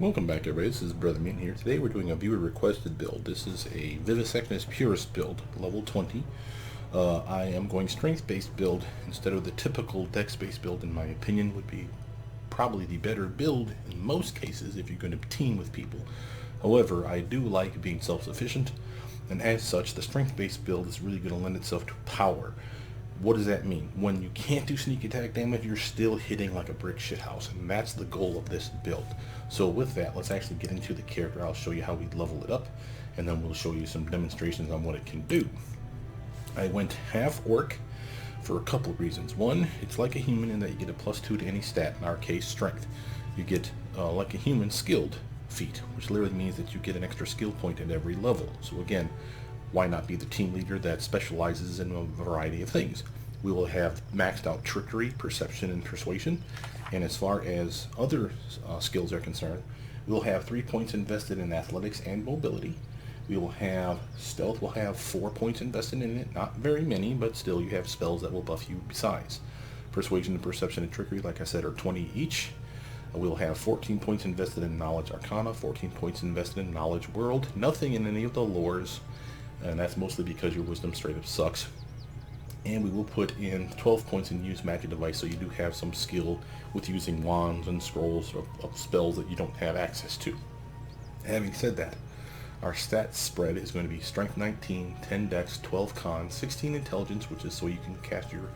Welcome back, everybody. This is Brothermutant here. Today we're doing a viewer requested build. This is a Vivisectionist Purist build, level 20. I am going strength-based build instead of the typical dex-based build. In my opinion, would be probably the better build in most cases if you're going to team with people. However, I do like being self-sufficient, and as such, the strength-based build is really going to lend itself to power. What does that mean? When you can't do sneak attack damage, you're still hitting like a brick shithouse, and that's the goal of this build. So with that, let's actually get into the character. I'll show you how we level it up, and then we'll show you some demonstrations on what it can do. I went Half-Orc for a couple of reasons. One, it's like a human in that you get a +2 to any stat, in our case strength. You get, like a human, skilled feat, which literally means that you get an extra skill point at every level. So again, why not be the team leader that specializes in a variety of things? We will have maxed out trickery, perception, and persuasion. And as far as other skills are concerned, we'll have 3 points invested in athletics and mobility. We will have stealth, will have 4 points invested in it. Not very many, but still you have spells that will buff you besides. Persuasion, perception, and trickery, like I said, are 20 each. We'll have 14 points invested in knowledge arcana, 14 points invested in knowledge world. Nothing in any of the lores, and that's mostly because your wisdom straight up sucks. And we will put in 12 points in use magic device, so you do have some skill with using wands and scrolls of spells that you don't have access to. Having said that, our stats spread is going to be strength 19, 10 dex, 12 con, 16 intelligence, which is so you can cast your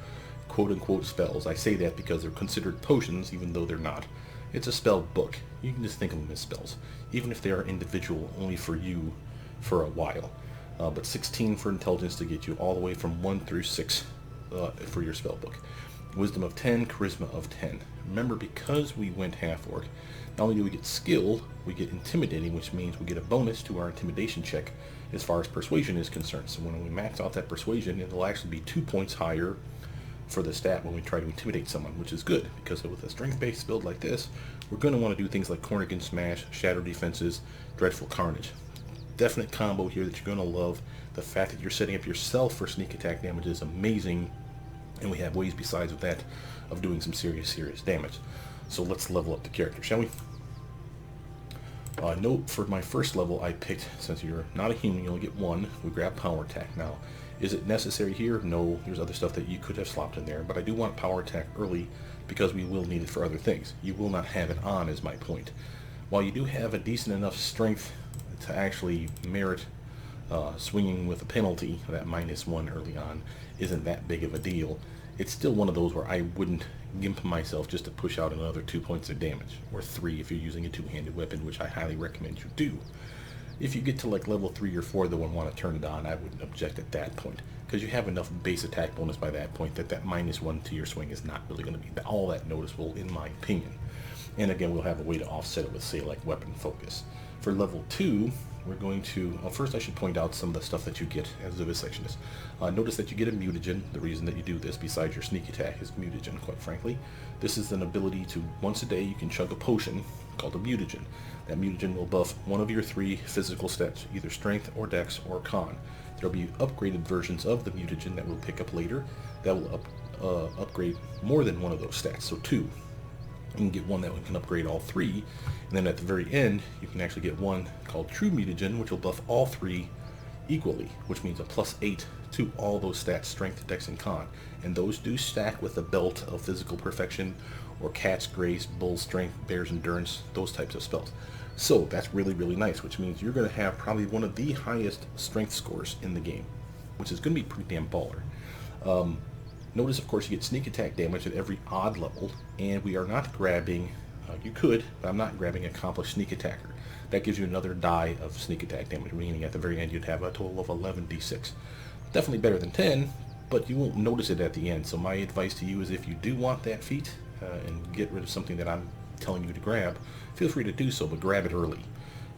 quote-unquote spells. I say that because they're considered potions, even though they're not. It's a spell book. You can just think of them as spells, even if they are individual only for you for a while. But 16 for intelligence to get you all the way from 1 through 6 for your spell book. Wisdom of 10, charisma of 10. Remember, because we went Half-Orc, not only do we get skill, we get intimidating, which means we get a bonus to our intimidation check as far as persuasion is concerned. So when we max out that persuasion, it'll actually be 2 points higher for the stat when we try to intimidate someone, which is good, because with a strength-based build like this, we're going to want to do things like Cornigan Smash, Shatter Defenses, Dreadful Carnage. Definite combo here that you're going to love. The fact that you're setting up yourself for sneak attack damage is amazing, and we have ways besides of that of doing some serious damage. So let's level up the character, shall we? Note, for my first level I picked, since you're not a human, you only get 1, we grab power attack. Now, is it necessary here? No, there's other stuff that you could have slopped in there, but I do want power attack early because we will need it for other things. You will not have it on, is my point. While you do have a decent enough strength to actually merit swinging with a penalty, that -1 early on isn't that big of a deal. It's still one of those where I wouldn't gimp myself just to push out another 2 points of damage, or 3 if you're using a two-handed weapon, which I highly recommend you do. If you get to like level 3 or 4 though and want to turn it on, I wouldn't object at that point, because you have enough base attack bonus by that point that -1 to your swing is not really going to be all that noticeable, in my opinion. And again, we'll have a way to offset it with, say, like weapon focus. For level 2, we're going to, first I should point out some of the stuff that you get as a Vivisectionist. Notice that you get a Mutagen. The reason that you do this, besides your sneak attack, is Mutagen, quite frankly. This is an ability to, once a day, you can chug a potion called a Mutagen. That Mutagen will buff one of your 3 physical stats, either strength or dex or con. There will be upgraded versions of the Mutagen that we'll pick up later that will upgrade more than one of those stats, so 2. You can get one that can upgrade all 3, and then at the very end you can actually get one called True Mutagen, which will buff all 3 equally, which means a +8 to all those stats, strength, dex, and con. And those do stack with the belt of physical perfection, or cat's grace, bull's strength, bear's endurance, those types of spells. So that's really nice, which means you're going to have probably one of the highest strength scores in the game, which is going to be pretty damn baller. Notice, of course, you get sneak attack damage at every odd level, and we are not grabbing, you could, but I'm not grabbing accomplished sneak attacker. That gives you another die of sneak attack damage, meaning at the very end you'd have a total of 11d6. Definitely better than 10, but you won't notice it at the end. So my advice to you is, if you do want that feat and get rid of something that I'm telling you to grab, feel free to do so, but grab it early.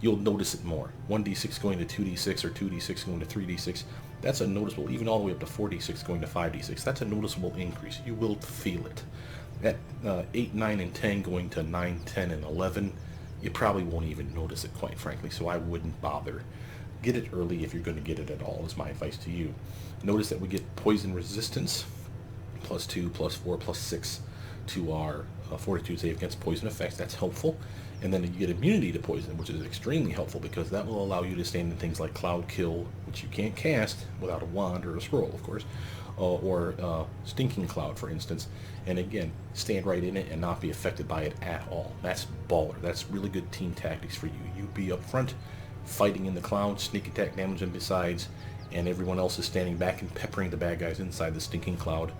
You'll notice it more. 1d6 going to 2d6 or 2d6 going to 3d6, that's a noticeable, even all the way up to 4d6 going to 5d6, that's a noticeable increase. You will feel it. At 8, 9, and 10 going to 9, 10, and 11, you probably won't even notice it, quite frankly, so I wouldn't bother. Get it early if you're going to get it at all, is my advice to you. Notice that we get poison resistance, +2, +4, +6 to our fortitude save against poison effects. That's helpful. And then you get immunity to poison, which is extremely helpful because that will allow you to stand in things like Cloud Kill, which you can't cast without a wand or a scroll, of course, or Stinking Cloud, for instance. And again, stand right in it and not be affected by it at all. That's baller. That's really good team tactics for you. You be up front, fighting in the cloud, sneak attack damage and besides, and everyone else is standing back and peppering the bad guys inside the Stinking Cloud.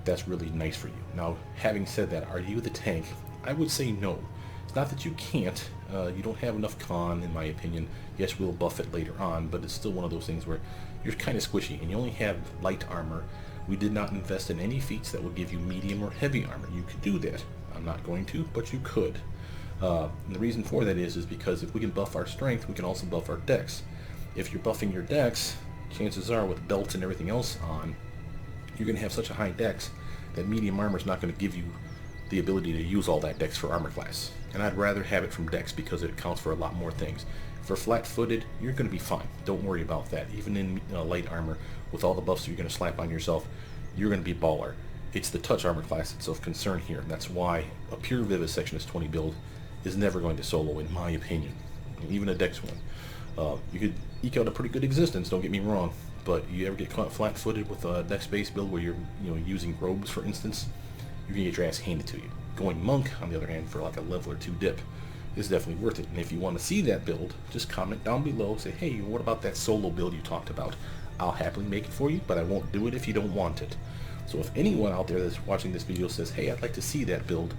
That's really nice for you. Now, having said that, are you the tank? I would say no. It's not that you can't. You don't have enough con, in my opinion. Yes, we'll buff it later on, but it's still one of those things where you're kind of squishy, and you only have light armor. We did not invest in any feats that would give you medium or heavy armor. You could do that. I'm not going to, but you could. And the reason for that is because if we can buff our strength, we can also buff our dex. If you're buffing your dex, chances are with belts and everything else on, you're going to have such a high dex that medium armor is not going to give you the ability to use all that dex for armor class. And I'd rather have it from dex because it accounts for a lot more things. For flat-footed, you're going to be fine. Don't worry about that. Even in light armor, with all the buffs you're going to slap on yourself, you're going to be baller. It's the touch armor class that's of concern here. And that's why a pure Vivisectionist 20 build is never going to solo, in my opinion. Even a dex one. You could eke out a pretty good existence, don't get me wrong. But you ever get caught flat-footed with a dex-based build where you're using robes, for instance, you're going to get your ass handed to you. Going monk, on the other hand, for like a level or 2 dip is definitely worth it. And if you want to see that build, just comment down below. Say, hey, what about that solo build you talked about? I'll happily make it for you, but I won't do it if you don't want it. So if anyone out there that's watching this video says, hey, I'd like to see that build,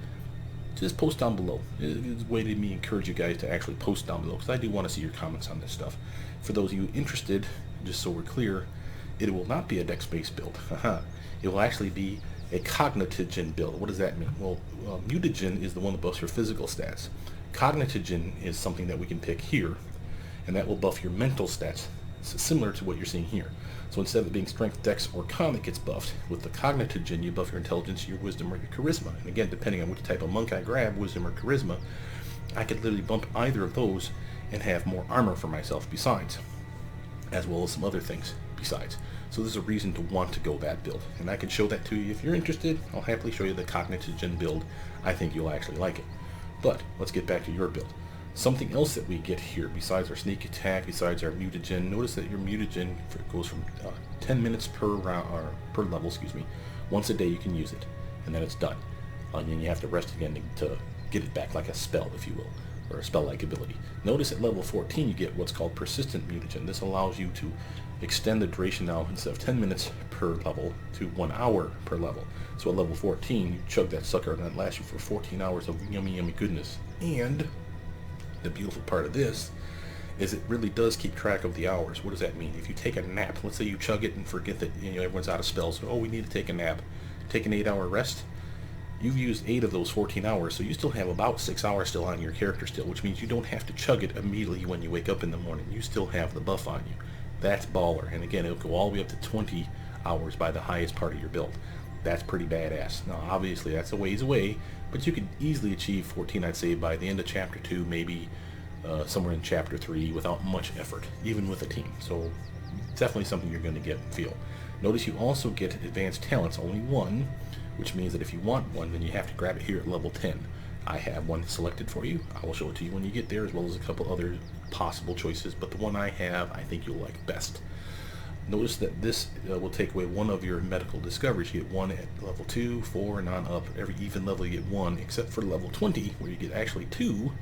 just post down below. It's a way to me encourage you guys to actually post down below, because I do want to see your comments on this stuff. For those of you interested, just so we're clear, it will not be a dex-based build. It will actually be a Cognitigen build. What does that mean? Well, Mutagen is the one that buffs your physical stats. Cognitigen is something that we can pick here, and that will buff your mental stats, similar to what you're seeing here. So instead of it being strength, dex, or con that gets buffed, with the Cognitigen you buff your intelligence, your wisdom, or your charisma. And again, depending on which type of monk I grab, wisdom or charisma, I could literally bump either of those and have more armor for myself besides, as well as some other things besides. So there's a reason to want to go that build, and I can show that to you if you're interested. I'll happily show you the Cognitigen build. I think you'll actually like it. But let's get back to your build. Something else that we get here, besides our sneak attack, besides our mutagen, notice that your mutagen goes from 10 minutes per round, or per level, excuse me. Once a day you can use it, and then it's done. And then you have to rest again to get it back like a spell, if you will, or a spell-like ability. Notice at level 14 you get what's called persistent mutagen. This allows you to extend the duration now, instead of 10 minutes per level, to 1 hour per level. So at level 14, you chug that sucker and that lasts you for 14 hours of yummy, yummy goodness. And the beautiful part of this is it really does keep track of the hours. What does that mean? If you take a nap, let's say you chug it and forget that everyone's out of spells, so, oh, we need to take a nap, take an 8-hour rest. You've used 8 of those 14 hours, so you still have about 6 hours still on your character still, which means you don't have to chug it immediately when you wake up in the morning. You still have the buff on you. That's baller. And again, it'll go all the way up to 20 hours by the highest part of your build. That's pretty badass. Now, obviously, that's a ways away, but you could easily achieve 14, I'd say, by the end of Chapter 2, maybe somewhere in Chapter 3, without much effort, even with a team. So, definitely something you're going to get and feel. Notice you also get advanced talents, only one, which means that if you want one, then you have to grab it here at level 10. I have one selected for you. I will show it to you when you get there, as well as a couple other possible choices, but the one I have, I think you'll like best. Notice that this will take away one of your medical discoveries. You get one at level 2, 4, and on up. Every even level you get one, except for level 20, where you get actually 2,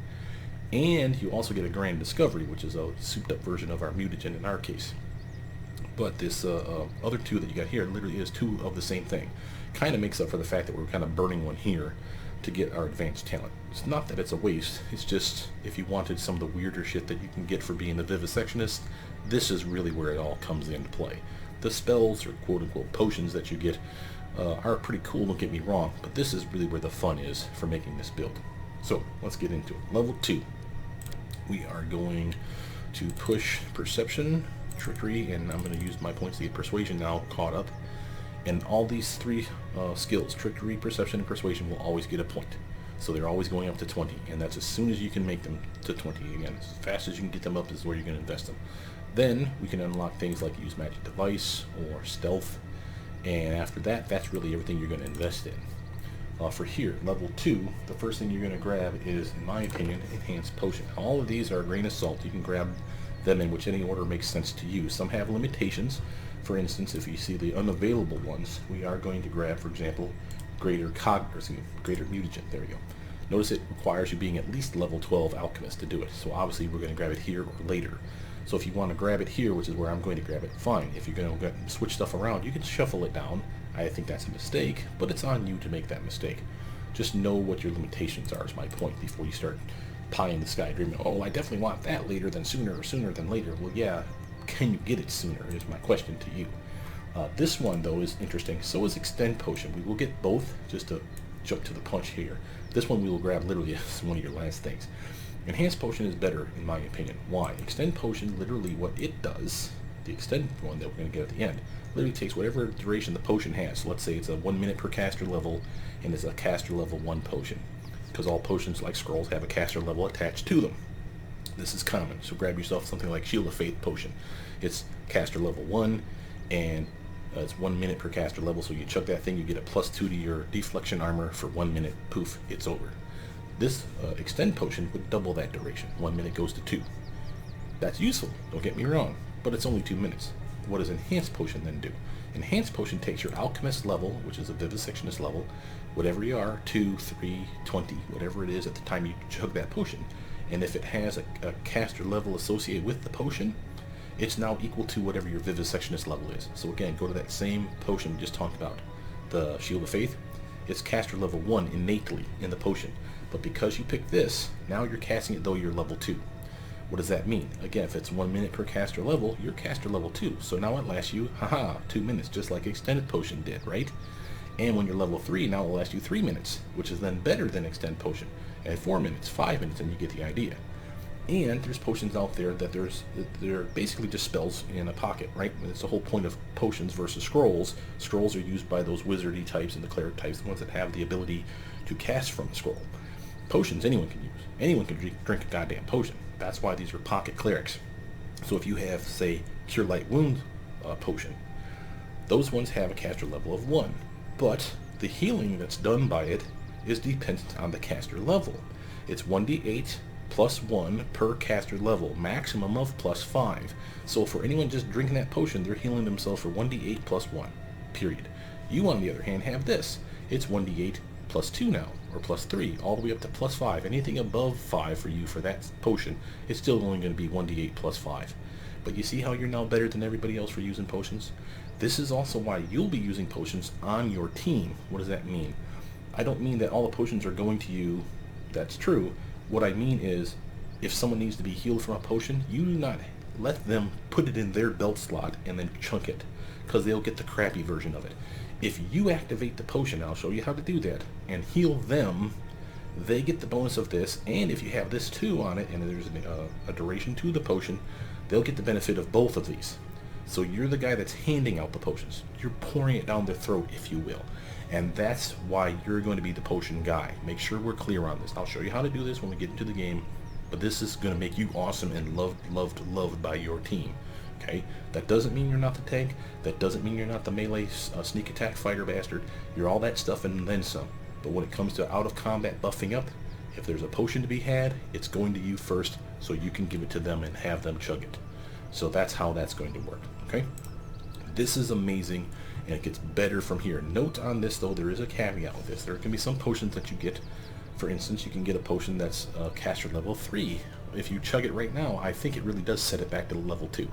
and you also get a Gran Discovery, which is a souped up version of our mutagen in our case. But this other 2 that you got here literally is 2 of the same thing. Kind of makes up for the fact that we're kind of burning one here to get our advanced talent. It's not that it's a waste, it's just if you wanted some of the weirder shit that you can get for being the Vivisectionist, this is really where it all comes into play. The spells, or quote-unquote potions that you get, are pretty cool, don't get me wrong, but this is really where the fun is for making this build. So, let's get into it. Level 2. We are going to push Perception, Trickery, and I'm going to use my points to get Persuasion now caught up. And all these 3 skills, Trickery, Perception, and Persuasion, will always get a point. So they're always going up to 20, and that's as soon as you can make them to 20. Again, as fast as you can get them up is where you're going to invest them. Then we can unlock things like use magic device or stealth, and after that, that's really everything you're going to invest in. For here, level 2, the first thing you're going to grab is, in my opinion, Enhanced Potion. All of these are a grain of salt. You can grab them in which any order makes sense to you. Some have limitations. For instance, if you see the unavailable ones, we are going to grab, for example, Greater Mutagen. There we go. Notice it requires you being at least level 12 Alchemist to do it. So obviously we're going to grab it here or later. So if you want to grab it here, which is where I'm going to grab it, fine. If you're going to switch stuff around, you can shuffle it down. I think that's a mistake, but it's on you to make that mistake. Just know what your limitations are, is my point, before you start pie in the sky dreaming, oh, I definitely want that later than sooner, or sooner than later. Well, yeah, can you get it sooner, is my question to you. This one, though, is interesting. So is Extend Potion. We will get both, just to jump to the punch here. This one we will grab literally as one of your last things. Enhanced Potion is better, in my opinion. Why? Extend Potion, literally what it does, the Extend one that we're going to get at the end, literally takes whatever duration the potion has. So let's say it's a 1 minute per caster level, and it's a caster level 1 potion, because all potions, like scrolls, have a caster level attached to them. This is common, so grab yourself something like Shield of Faith Potion. It's caster level 1, and it's 1 minute per caster level, so you chuck that thing, you get a +2 to your deflection armor for 1 minute, poof, it's over. This Extend Potion would double that duration. 1 minute goes to 2. That's useful, don't get me wrong, but it's only 2 minutes. What does Enhanced Potion then do? Enhanced Potion takes your Alchemist level, which is a Vivisectionist level, whatever you are, 2, 3, 20, whatever it is at the time you chug that potion, and if it has a caster level associated with the potion, it's now equal to whatever your Vivisectionist level is. So again, go to that same potion we just talked about, the Shield of Faith. It's caster level 1 innately in the potion, but because you picked this, now you're casting it though you're level 2. What does that mean? Again, if it's 1 minute per caster level, you're caster level 2. So now it lasts you, 2 minutes, just like Extended Potion did, right? And when you're level 3, now it'll last you 3 minutes, which is then better than Extend Potion. And 4 minutes, 5 minutes, and you get the idea. And there's potions out there that they're basically just spells in a pocket, right? It's the whole point of potions versus scrolls. Scrolls are used by those wizardy types and the cleric types, the ones that have the ability to cast from a scroll. Potions anyone can use. Anyone can drink a goddamn potion. That's why these are pocket clerics. So if you have, say, Cure Light Wound potion, those ones have a caster level of 1. But the healing that's done by it is dependent on the caster level. It's 1d8 plus 1 per caster level, maximum of +5. So for anyone just drinking that potion, they're healing themselves for 1d8 plus 1, period. You, on the other hand, have this. It's 1d8 plus 2 now, or plus 3, all the way up to +5. Anything above 5 for you for that potion, it's still only going to be 1d8 plus 5. But you see how you're now better than everybody else for using potions? This is also why you'll be using potions on your team. What does that mean? I don't mean that all the potions are going to you. That's true. What I mean is, if someone needs to be healed from a potion, you do not let them put it in their belt slot and then chunk it, because they'll get the crappy version of it. If you activate the potion, I'll show you how to do that, and heal them, they get the bonus of this, and if you have this too on it, and there's a duration to the potion, they'll get the benefit of both of these. So you're the guy that's handing out the potions. You're pouring it down their throat, if you will. And that's why you're going to be the potion guy. Make sure we're clear on this. I'll show you how to do this when we get into the game, but this is going to make you awesome and loved by your team. Okay? That doesn't mean you're not the tank. That doesn't mean you're not the melee sneak attack fighter bastard. You're all that stuff and then some. But when it comes to out of combat buffing up, if there's a potion to be had, it's going to you first, so you can give it to them and have them chug it. So that's how that's going to work. Okay? This is amazing, and it gets better from here. Note on this, though, there is a caveat with this. There can be some potions that you get. For instance, you can get a potion that's caster level 3. If you chug it right now, I think it really does set it back to level 2.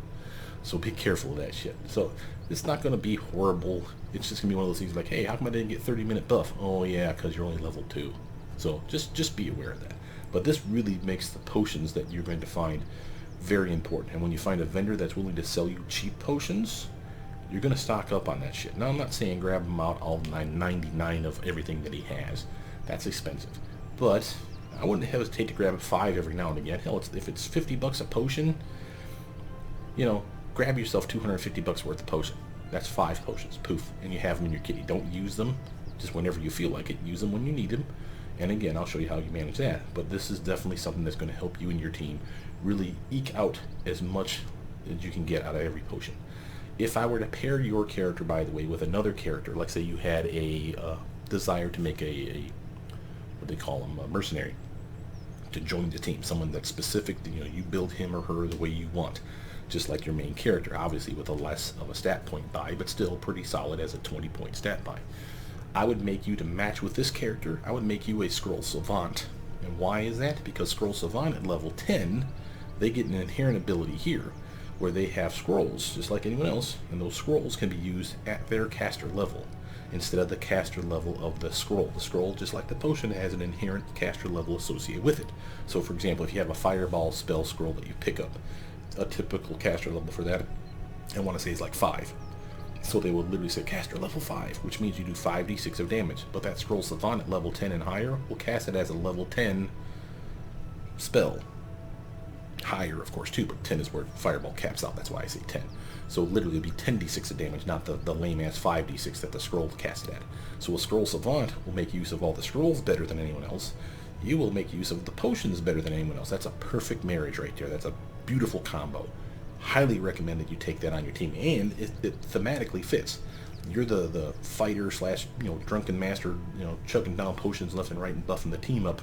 So be careful of that shit. So it's not going to be horrible. It's just going to be one of those things like, hey, how come I didn't get 30-minute buff? Oh, yeah, because you're only level 2. So just be aware of that. But this really makes the potions that you're going to find very important. And when you find a vendor that's willing to sell you cheap potions, you're going to stock up on that shit. Now, I'm not saying grab him out all 99 of everything that he has. That's expensive. But I wouldn't hesitate to grab 5 every now and again. Hell, if it's $50 a potion, you know, grab yourself $250 worth of potion. That's 5 potions. Poof. And you have them in your kitty. Don't use them just whenever you feel like it. Use them when you need them. And again, I'll show you how you manage that. But this is definitely something that's going to help you and your team really eke out as much as you can get out of every potion. If I were to pair your character, by the way, with another character, like say you had a desire to make a what they call them, a mercenary, to join the team, someone that's specific, you know, you build him or her the way you want, just like your main character, obviously with a less of a stat point buy, but still pretty solid as a 20-point stat buy. I would make you to match with this character. I would make you a Scroll Savant. And why is that? Because Scroll Savant at level 10, they get an inherent ability here where they have scrolls just like anyone else, and those scrolls can be used at their caster level instead of the caster level of the scroll. The scroll, just like the potion, has an inherent caster level associated with it. So for example, if you have a fireball spell scroll that you pick up, a typical caster level for that, I want to say, is like 5. So they will literally say caster level 5, which means you do 5d6 of damage. But that Scroll Savant at level 10 and higher will cast it as a level 10 spell. Higher, of course, too, but 10 is where fireball caps out. That's why I say 10. So literally it'll be 10d6 of damage, not the lame-ass 5d6 that the scroll cast it at. So a Scroll Savant will make use of all the scrolls better than anyone else. You will make use of the potions better than anyone else. That's a perfect marriage right there. That's a beautiful combo. Highly recommend that you take that on your team, and it thematically fits. You're the fighter slash, you know, drunken master, you know, chugging down potions left and right and buffing the team up,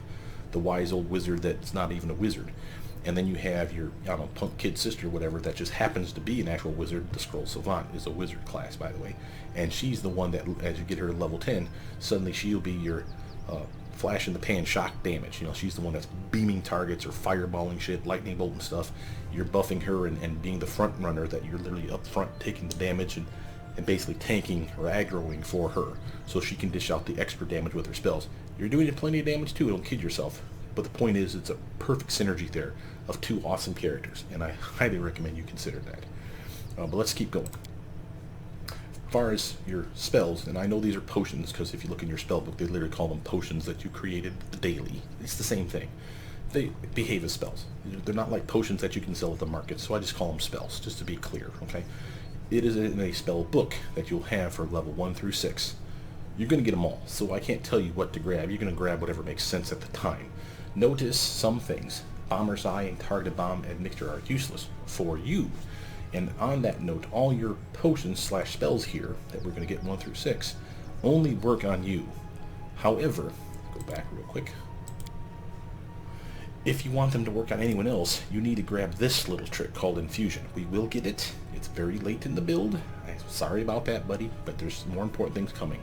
the wise old wizard that's not even a wizard. And then you have your, I don't know, punk kid sister, whatever, that just happens to be an actual wizard. The Scroll Savant is a wizard class, by the way, and she's the one that, as you get her to level 10, suddenly she'll be your flash in the pan shock damage. You know, she's the one that's beaming targets or fireballing shit, lightning bolt and stuff. You're buffing her and being the front runner, that you're literally up front taking the damage and basically tanking or aggroing for her, so she can dish out the extra damage with her spells. You're doing plenty of damage too, don't kid yourself. But the point is, it's a perfect synergy there of two awesome characters, and I highly recommend you consider that. But let's keep going. As far as your spells, and I know these are potions because if you look in your spell book, they literally call them potions that you created daily. It's the same thing. They behave as spells. They're not like potions that you can sell at the market, so I just call them spells, just to be clear, okay? It is in a spell book that you'll have for level 1 through 6. You're going to get them all, so I can't tell you what to grab. You're going to grab whatever makes sense at the time. Notice some things. Bomber's Eye and Targeted Bomb Admixture are useless for you. And on that note, all your potions slash spells here that we're going to get 1 through 6 only work on you. However, go back real quick. If you want them to work on anyone else, you need to grab this little trick called Infusion. We will get it. It's very late in the build. I'm sorry about that, buddy, but there's more important things coming.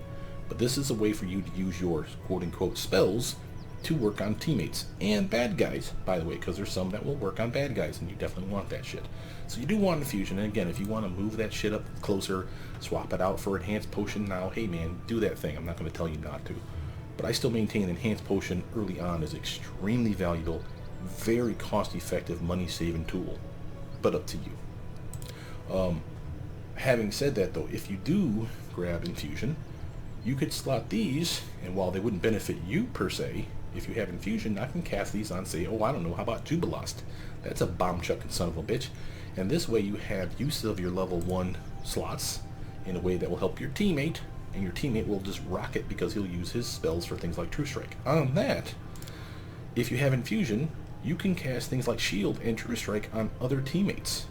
But this is a way for you to use your quote-unquote spells to work on teammates and bad guys, by the way, because there's some that will work on bad guys, and you definitely want that shit. So you do want Infusion, and again, if you want to move that shit up closer, swap it out for Enhanced Potion now, hey man, do that thing. I'm not going to tell you not to. But I still maintain Enhanced Potion early on is extremely valuable, very cost-effective, money-saving tool, but up to you. Having said that, though, if you do grab Infusion, you could slot these, and while they wouldn't benefit you per se, if you have Infusion, I can cast these on, say, oh, I don't know, how about Jubilost? That's a bomb-chucking son of a bitch. And this way you have use of your level 1 slots in a way that will help your teammate, and your teammate will just rock it because he'll use his spells for things like True Strike. On that, if you have Infusion, you can cast things like Shield and True Strike on other teammates.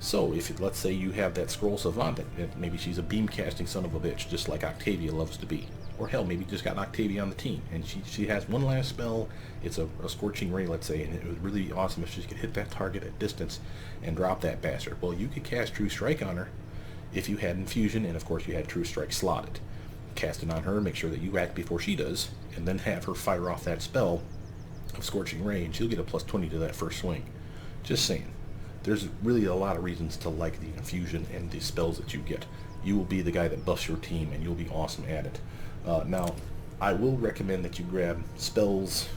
So if, let's say, you have that Scroll Savant, that maybe she's a beam-casting son of a bitch, just like Octavia loves to be. Or hell, maybe you just got Octavia on the team, and she has one last spell. It's a Scorching Ray, let's say, and it would really be awesome if she could hit that target at distance and drop that bastard. Well, you could cast True Strike on her if you had Infusion, and of course you had True Strike slotted. Cast it on her, make sure that you act before she does, and then have her fire off that spell of Scorching Ray, and she'll get a plus 20 to that first swing. Just saying. There's really a lot of reasons to like the Infusion and the spells that you get. You will be the guy that buffs your team, and you'll be awesome at it. Now, I will recommend that you grab spells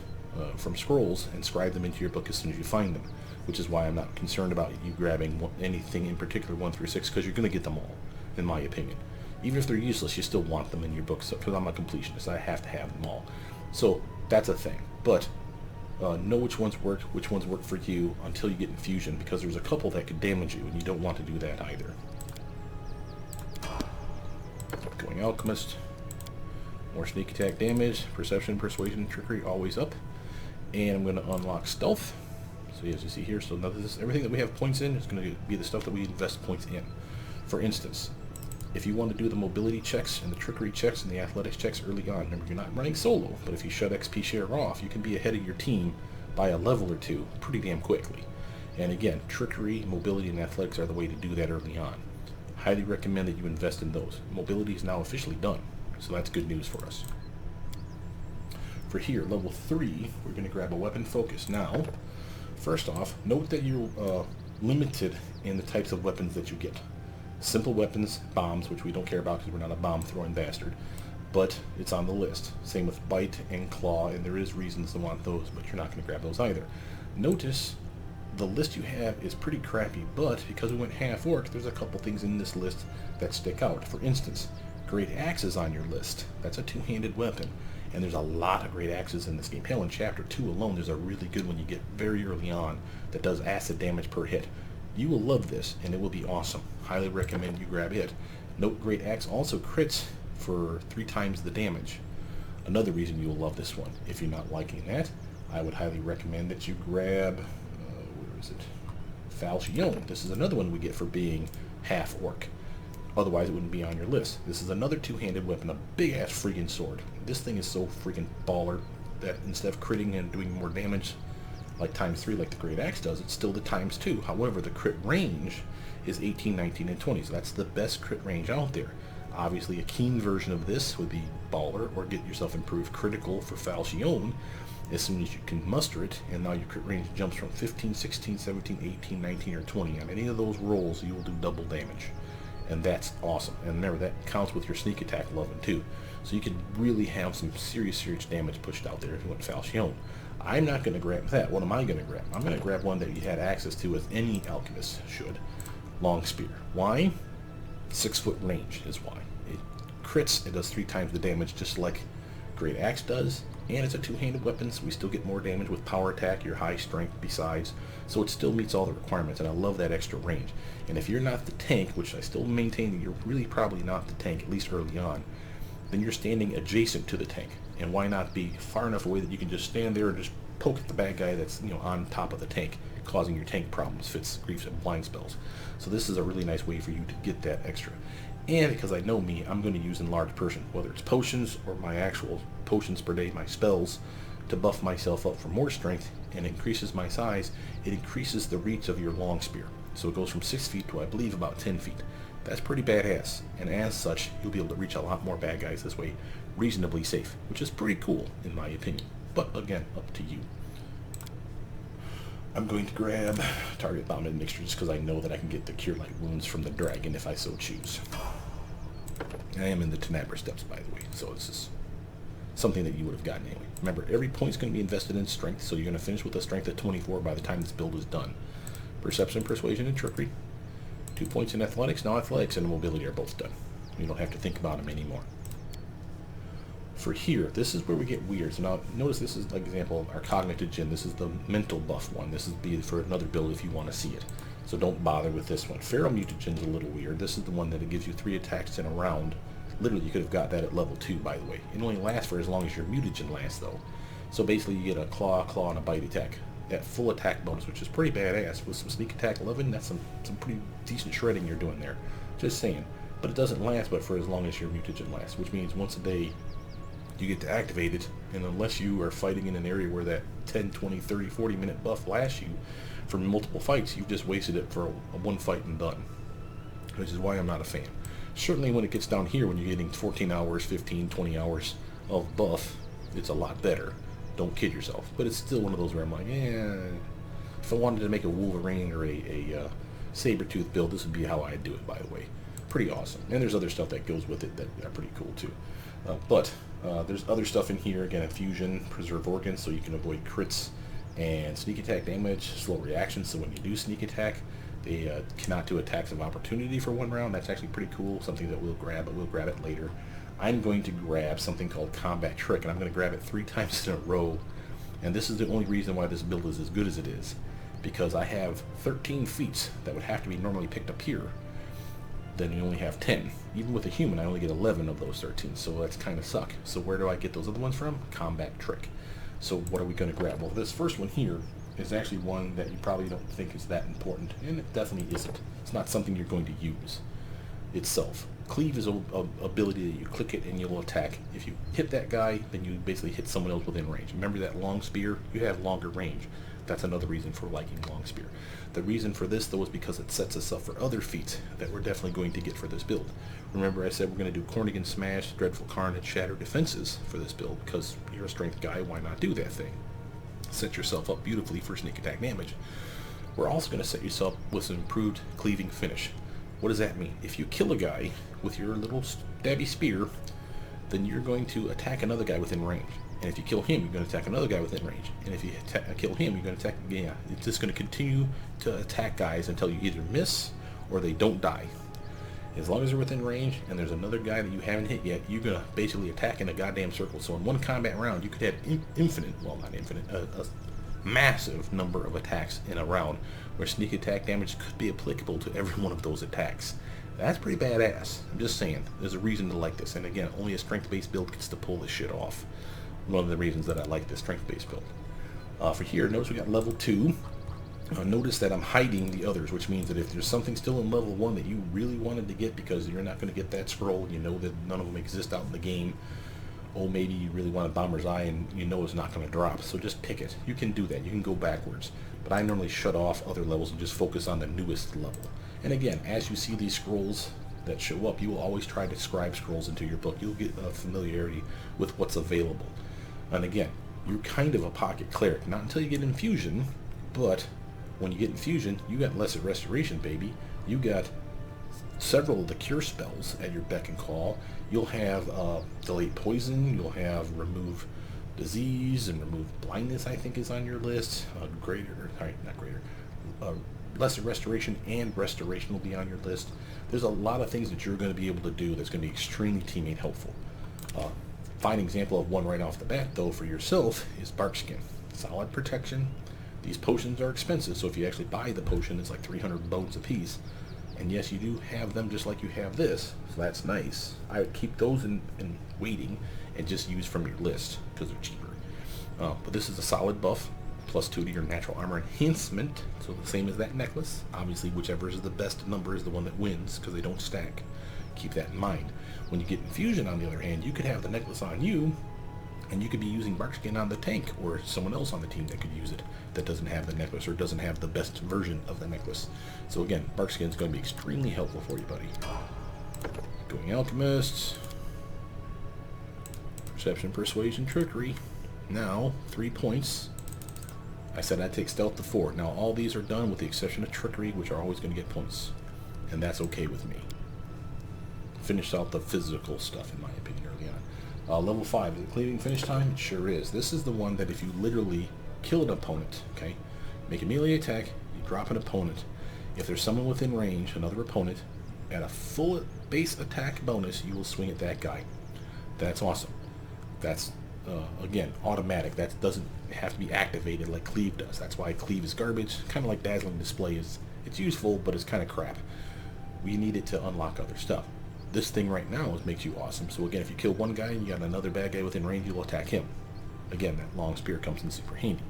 from scrolls and scribe them into your book as soon as you find them, which is why I'm not concerned about you grabbing anything in particular 1 through 6, because you're going to get them all, in my opinion. Even if they're useless, you still want them in your book, because I'm a completionist. I have to have them all. So that's a thing. But know which ones work for you until you get Infusion, because there's a couple that could damage you, and you don't want to do that either. Going Alchemist. More sneak attack damage, perception, persuasion, trickery, always up. And I'm going to unlock stealth. So as you see here, so now everything that we have points in is going to be the stuff that we invest points in. For instance, If you want to do the mobility checks and the trickery checks and the athletics checks early on, remember you're not running solo, but if you shut XP share off, you can be ahead of your team by a level or two pretty damn quickly. And again, trickery, mobility, and athletics are the way to do that early on. Highly recommend that you invest in those. Mobility is now officially done, so that's good news for us. For here, level 3, we're going to grab a weapon focus. Now, first off, note that you're limited in the types of weapons that you get. Simple weapons, bombs, which we don't care about because we're not a bomb-throwing bastard, but it's on the list. Same with bite and claw, and there is reasons to want those, but you're not going to grab those either. Notice the list you have is pretty crappy, but because we went half-orc, there's a couple things in this list that stick out. For instance, great axes on your list. That's a two-handed weapon, and there's a lot of great axes in this game. Hell, in chapter 2 alone, there's a really good one you get very early on that does acid damage per hit. You will love this, and it will be awesome. Highly recommend you grab it. Note, great axe also crits for 3 times the damage. Another reason you will love this one. If you're not liking that, I would highly recommend that you grab, where is it? Falchion. This is another one we get for being half-orc. Otherwise, it wouldn't be on your list. This is another two-handed weapon, a big-ass freaking sword. This thing is so freaking baller that instead of critting and doing more damage like ×3 like the great axe does, it's still the ×2. However, the crit range is 18, 19, and 20, so that's the best crit range out there. Obviously, a keen version of this would be baller, or get yourself improved critical for Falchion as soon as you can muster it, and now your crit range jumps from 15, 16, 17, 18, 19, or 20. On any of those rolls, you will do double damage, and that's awesome. And remember, that counts with your sneak attack level too, so you can really have some serious damage pushed out there if you want Falchion. I'm not going to grab that. What am I going to grab? I'm going to grab one that you had access to, as any alchemist should. Long spear. Why? 6-foot range is why. It crits, it does 3 times the damage just like great axe does, and it's a two-handed weapon, so we still get more damage with power attack, your high strength besides, so it still meets all the requirements, and I love that extra range. And if you're not the tank, which I still maintain that you're really probably not the tank, at least early on, then you're standing adjacent to the tank. And why not be far enough away that you can just stand there and just poke at the bad guy that's, you know, on top of the tank, causing your tank problems, fits, griefs, and blind spells. So this is a really nice way for you to get that extra. And because I know me, I'm going to use enlarged person, whether it's potions or my actual potions per day, my spells, to buff myself up for more strength, and increases my size. It increases the reach of your long spear. So it goes from 6 feet to, I believe, about 10 feet. That's pretty badass, and as such, you'll be able to reach a lot more bad guys this way, reasonably safe, which is pretty cool, in my opinion. But again, up to you. I'm going to grab Target Bomb and Mixture just because I know that I can get the Cure Light Wounds from the dragon if I so choose. I am in the Tenebra Steps, by the way, so this is something that you would have gotten anyway. Remember, every point's going to be invested in strength, so you're going to finish with a strength of 24 by the time this build is done. Perception, Persuasion, and Trickery. 2 points in Athletics. Now Athletics and Mobility are both done. You don't have to think about them anymore. For here, this is where we get weird. So now, notice this is like example of our Cognitive. This is the mental buff one. This is be for another build if you want to see it. So don't bother with this one. Feral Mutagen's a little weird. This is the one that it gives you 3 attacks in a round. Literally, you could have got that at level 2, by the way. It only lasts for as long as your Mutagen lasts, though. So basically, you get a claw, and a bite attack. That full attack bonus, which is pretty badass. With some sneak attack 11, that's some pretty decent shredding you're doing there. Just saying. But it doesn't last but for as long as your Mutagen lasts, which means once a day you get to activate it, and unless you are fighting in an area where that 10, 20, 30, 40 minute buff lasts you for multiple fights, you've just wasted it for a one fight and done. Which is why I'm not a fan. Certainly when it gets down here, when you're getting 14 hours, 15, 20 hours of buff, it's a lot better. Don't kid yourself. But it's still one of those where I'm like, yeah, if I wanted to make a Wolverine or a Sabretooth build, this would be how I'd do it, by the way. Pretty awesome. And there's other stuff that goes with it that are pretty cool too. But there's other stuff in here. Again, Infusion, Preserve Organs, so you can avoid crits and sneak attack damage, slow reaction, so when you do sneak attack, they cannot do attacks of opportunity for 1 round. That's actually pretty cool, something that we'll grab, but we'll grab it later. I'm going to grab something called Combat Trick, and I'm going to grab it 3 times in a row. And this is the only reason why this build is as good as it is, because I have 13 feats that would have to be normally picked up here. Then you only have 10. Even with a human, I only get 11 of those 13, so that's kind of suck. So where do I get those other ones from? Combat Trick. So what are we going to grab? Well, this first one here is actually one that you probably don't think is that important, and it definitely isn't. It's not something you're going to use itself. Cleave is a ability that you click it and you'll attack. If you hit that guy, then you basically hit someone else within range. Remember that long spear? You have longer range. That's another reason for liking long spear. The reason for this, though, is because it sets us up for other feats that we're definitely going to get for this build. Remember I said we're going to do Cornigan Smash, Dreadful Carnage, Shatter Defenses for this build, because you're a strength guy, why not do that thing? Set yourself up beautifully for sneak attack damage. We're also going to set yourself with some improved cleaving finish. What does that mean? If you kill a guy with your little stabby spear, then you're going to attack another guy within range. And if you kill him, you're going to attack another guy within range. And if you kill him, you're going to attack, yeah, it's just going to continue to attack guys until you either miss or they don't die. As long as they're within range and there's another guy that you haven't hit yet, you're going to basically attack in a goddamn circle. So in one combat round, you could have infinite, well not infinite, a massive number of attacks in a round where sneak attack damage could be applicable to every one of those attacks. That's pretty badass. I'm just saying, there's a reason to like this. And again, only a strength-based build gets to pull this shit off. One of the reasons that I like this strength-based build. For here, notice we got level 2. Notice that I'm hiding the others, which means that if there's something still in level 1 that you really wanted to get because you're not going to get that scroll, you know that none of them exist out in the game, oh, maybe you really want a Bomber's Eye and you know it's not going to drop, so just pick it. You can do that. You can go backwards. But I normally shut off other levels and just focus on the newest level. And again, as you see these scrolls that show up, you will always try to scribe scrolls into your book. You'll get a familiarity with what's available. And again, you're kind of a pocket cleric. Not until you get Infusion, but when you get Infusion, you got Lesser Restoration, baby. You got several of the cure spells at your beck and call. You'll have Delayed Poison, you'll have Remove Disease and Remove Blindness, I think is on your list. Lesser Restoration and Restoration will be on your list. There's a lot of things that you're going to be able to do that's going to be extremely teammate helpful. Fine example of one right off the bat, though, for yourself is Barkskin. Solid protection. These potions are expensive, so if you actually buy the potion, it's like 300 bones a piece. And yes, you do have them just like you have this, so that's nice. I would keep those in waiting and just use from your list because they're cheaper. But this is a solid buff, +2 to your natural armor enhancement, so the same as that necklace. Obviously, whichever is the best number is the one that wins because they don't stack. Keep that in mind. When you get Infusion, on the other hand, you could have the necklace on you, and you could be using Barkskin on the tank, or someone else on the team that could use it that doesn't have the necklace or doesn't have the best version of the necklace. So again, Barkskin is going to be extremely helpful for you, buddy. Going Alchemist. Perception, Persuasion, Trickery. Now, 3 points. I said I'd take Stealth to 4. Now all these are done with the exception of Trickery, which are always going to get points. And that's okay with me. Finished out the physical stuff, in my opinion, early on. Level 5, is it cleaving finish time? It sure is. This is the one that if you literally kill an opponent, okay, make a melee attack, you drop an opponent. If there's someone within range, another opponent, at a full base attack bonus, you will swing at that guy. That's awesome. That's, again, automatic. That doesn't have to be activated like Cleave does. That's why Cleave is garbage. Kind of like Dazzling Display is. It's useful, but it's kind of crap. We need it to unlock other stuff. This thing right now makes you awesome. So again, if you kill one guy and you got another bad guy within range, you'll attack him. Again, that long spear comes in super handy.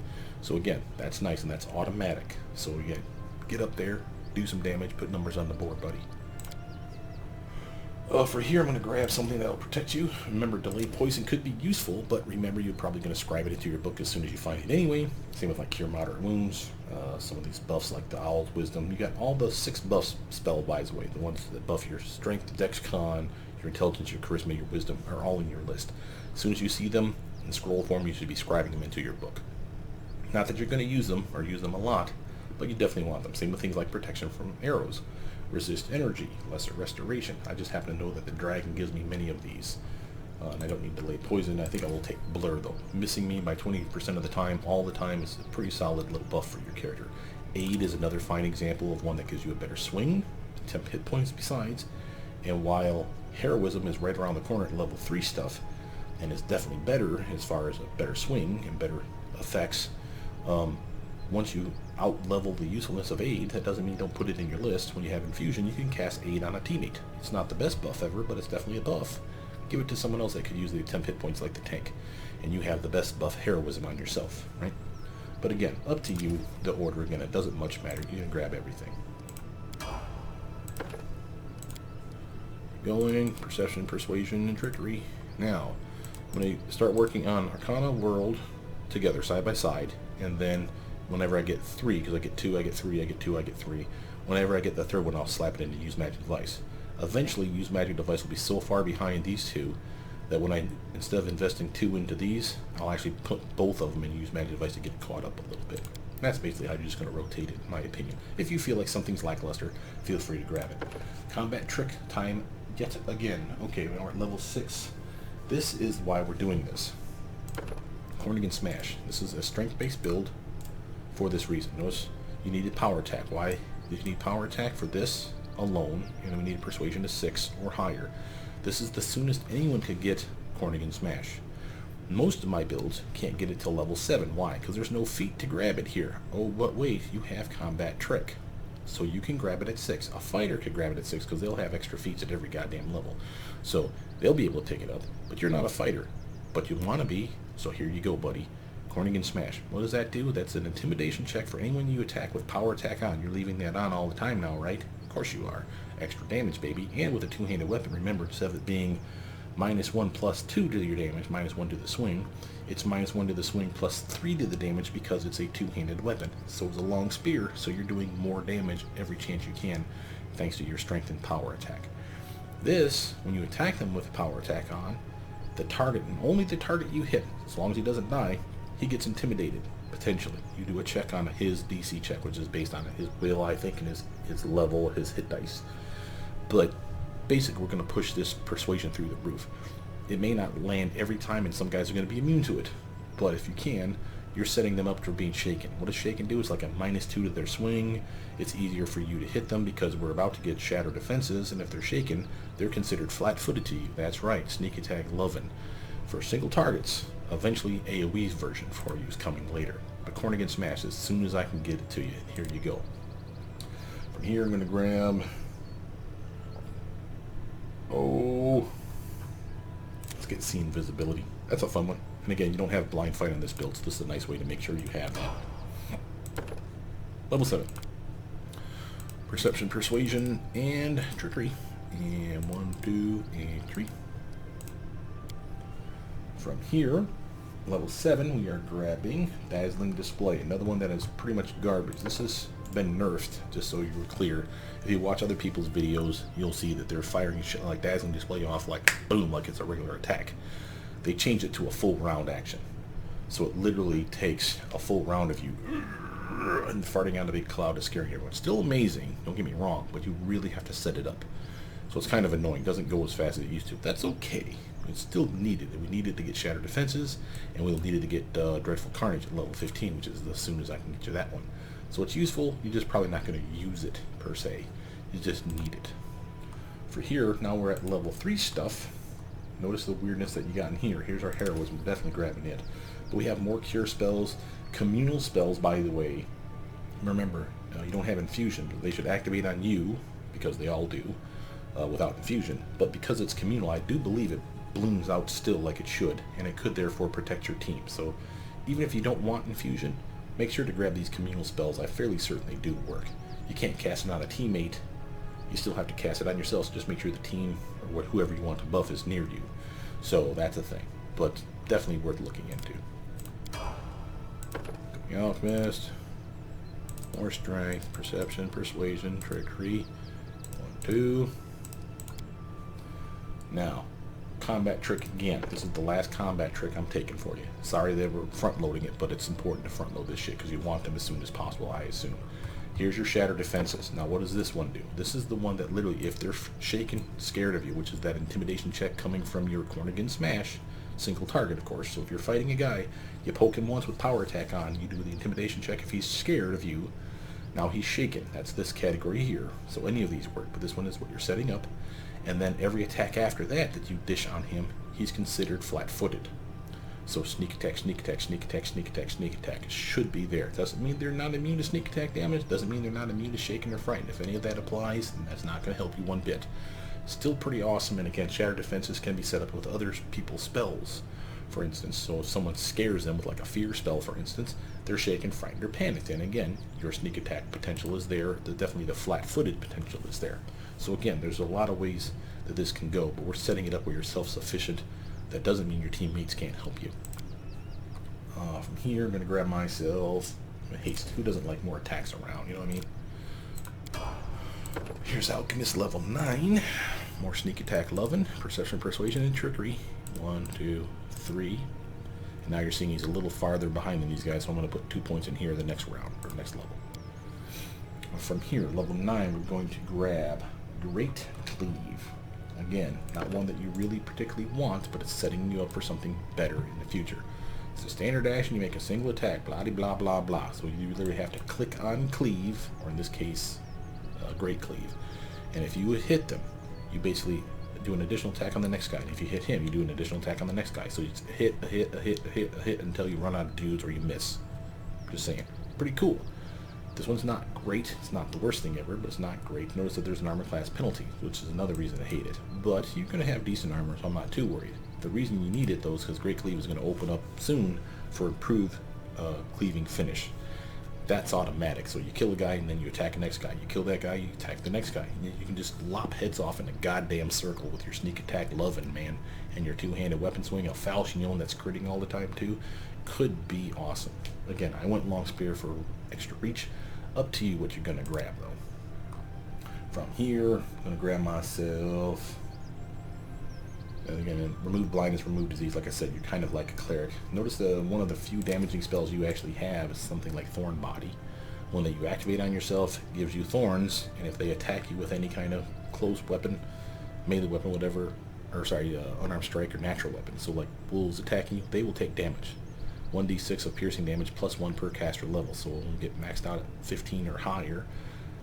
So again, that's nice and that's automatic. So again, get up there, do some damage, put numbers on the board, buddy. For here, I'm going to grab something that'll protect you. Remember, Delayed Poison could be useful, but remember, you're probably going to scribe it into your book as soon as you find it anyway. Same with like Cure Moderate Wounds, some of these buffs like the Owl's Wisdom. You got all the 6 buffs spelled, by the way. The ones that buff your Strength, Dex, Con, your Intelligence, your Charisma, your Wisdom are all in your list. As soon as you see them in scroll form, you should be scribing them into your book. Not that you're going to use them or use them a lot, but you definitely want them. Same with things like Protection from Arrows. Resist Energy, Lesser Restoration. I just happen to know that the Dragon gives me many of these. And I don't need Delayed Poison. I think I will take Blur, though. Missing me by 20% of the time, all the time, is a pretty solid little buff for your character. Aid is another fine example of one that gives you a better swing, 10 hit points besides. And while Heroism is right around the corner at level 3 stuff, and is definitely better as far as a better swing and better effects, once you out-level the usefulness of Aid, that doesn't mean you don't put it in your list. When you have Infusion, you can cast Aid on a teammate. It's not the best buff ever, but it's definitely a buff. Give it to someone else that could use the 10 hit points like the tank, and you have the best buff Heroism on yourself, right? But again, up to you, the order. Again, it doesn't much matter. You can grab everything. going. Perception, persuasion, and trickery. Now, when I start working on Arcana, World together, side by side, and then whenever I get 3, because I get 2, I get 3, I get 2, I get 3, whenever I get the third one, I'll slap it into Use Magic Device. Eventually, Use Magic Device will be so far behind these two that when I, instead of investing 2 into these, I'll actually put both of them in Use Magic Device to get caught up a little bit. And that's basically how you're just going to rotate it, in my opinion. If you feel like something's lackluster, feel free to grab it. Combat trick time yet again. Okay, we're at level 6. This is why we're doing this. Corning and Smash. This is a strength-based build for this reason. Notice you needed power attack. Why did you need power attack? For this alone, and we need persuasion to 6 or higher. This is the soonest anyone could get Corning and Smash. Most of my builds can't get it till level 7. Why? Because there's no feat to grab it here. Oh, but wait, you have Combat Trick. So you can grab it at 6. A fighter could grab it at 6 because they'll have extra feats at every goddamn level. So they'll be able to pick it up. But you're not a fighter. But you want to be. So here you go, buddy. Corning and Smash. What does that do? That's an intimidation check for anyone you attack with power attack on. You're leaving that on all the time now, right? Of course you are. Extra damage, baby. And with a two-handed weapon, remember, instead of it being -1 plus 2 to your damage, -1 to the swing, it's -1 to the swing plus 3 to the damage because it's a two-handed weapon. So it's a long spear, so you're doing more damage every chance you can thanks to your strength and power attack. This, when you attack them with power attack on, the target, and only the target you hit, as long as he doesn't die, he gets intimidated, potentially. You do a check on his DC check, which is based on his will, I think, and his level, his hit dice. But basically, we're going to push this persuasion through the roof. It may not land every time, and some guys are going to be immune to it. But if you can, you're setting them up for being shaken. What does shaken do? It's like a -2 to their swing. It's easier for you to hit them because we're about to get shatter defenses, and if they're shaken, they're considered flat-footed to you. That's right, sneak attack lovin'. For single targets, eventually AoE's version for you is coming later. But Corning and Smash, as soon as I can get it to you, here you go. From here, I'm going to grab... Oh, let's get scene visibility. That's a fun one. And again, you don't have blind fight on this build, so this is a nice way to make sure you have that. Level 7. Perception, persuasion, and trickery. And 1, 2, and 3. From here, level 7, we are grabbing Dazzling Display. Another one that is pretty much garbage. This has been nerfed, just so you were clear. If you watch other people's videos, you'll see that they're firing shit like Dazzling Display off like boom, like it's a regular attack. They changed it to a full round action. So it literally takes a full round of you and farting out a big cloud to scare everyone. Still amazing, don't get me wrong, but you really have to set it up. So it's kind of annoying. It doesn't go as fast as it used to. That's okay. It's still needed. We needed to get Shatter Defenses, and we'll need it to get Dreadful Carnage at level 15, which is as soon as I can get you that one. So it's useful. You're just probably not going to use it, per se. You just need it. For here, now we're at level 3 stuff. Notice the weirdness that you got in here. Here's our heroism. We're definitely grabbing it. But we have more cure spells. Communal spells, by the way. Remember, you don't have Infusion. They should activate on you, because they all do, without Infusion. But because it's communal, I do believe it blooms out still like it should, and it could therefore protect your team. So even if you don't want Infusion, make sure to grab these communal spells. I fairly certain they do work. You can't cast it on a teammate. You still have to cast it on yourself, so just make sure the team, or whoever you want to buff, is near you. So that's a thing, but definitely worth looking into. Going Alchemist, more strength, perception, persuasion, trickery. 1, 2. Now, combat trick again. This is the last combat trick I'm taking for you. Sorry they were front loading it, but it's important to front load this shit because you want them as soon as possible, I assume. Here's your Shatter Defenses. Now what does this one do? This is the one that literally, if they're shaken, scared of you, which is that intimidation check coming from your Corning and Smash, single target of course. So if you're fighting a guy, you poke him once with power attack on, you do the intimidation check. If he's scared of you, now he's shaken. That's this category here. So any of these work, but this one is what you're setting up. And then every attack after that that you dish on him, he's considered flat-footed. So sneak attack, sneak attack, sneak attack, sneak attack, sneak attack should be there. Doesn't mean they're not immune to sneak attack damage. Doesn't mean they're not immune to shaken or frightened. If any of that applies, then that's not going to help you one bit. Still pretty awesome, and again, Shatter Defenses can be set up with other people's spells. For instance, so if someone scares them with like a fear spell, for instance, they're shaken, frightened, or panicked. And again, your sneak attack potential is there. Definitely the flat-footed potential is there. So again, there's a lot of ways that this can go, but we're setting it up where you're self-sufficient. That doesn't mean your teammates can't help you. From here, I'm going to grab myself haste. Who doesn't like more attacks around, you know what I mean? Here's Alchemist level 9. More sneak attack loving, perception, persuasion, and trickery. 1, 2, 3. And now you're seeing he's a little farther behind than these guys, so I'm going to put 2 points in here the next round, or next level. From here, level 9, we're going to grab Great Cleave. Again, not one that you really particularly want, but it's setting you up for something better in the future. It's a standard action, you make a single attack, blah blah blah blah. So you literally have to click on Cleave, or in this case, Great Cleave. And if you hit them, you basically do an additional attack on the next guy. And if you hit him, you do an additional attack on the next guy. So it's a hit until you run out of dudes or you miss. Just saying. Pretty cool. This one's not great. It's not the worst thing ever, but it's not great. Notice that there's an armor class penalty, which is another reason to hate it. But you're going to have decent armor, so I'm not too worried. The reason you need it, though, is because Great Cleave is going to open up soon for improved cleaving finish. That's automatic. So you kill a guy, and then you attack the next guy. You kill that guy, you attack the next guy. You can just lop heads off in a goddamn circle with your sneak attack loving, man. And your two-handed weapon swing, a falchion that's critting all the time, too. Could be awesome. Again, I went long spear for extra reach. Up to you what you're going to grab, though. From here, I'm going to grab myself... And again, remove blindness, remove disease. Like I said, you're kind of like a cleric. Notice one of the few damaging spells you actually have is something like Thorn Body. One that you activate on yourself gives you thorns, and if they attack you with any kind of closed weapon, melee weapon, whatever, or sorry, unarmed strike or natural weapon. So like wolves attacking you, they will take damage. 1d6 of piercing damage plus 1 per caster level. So when we get maxed out at 15 or higher,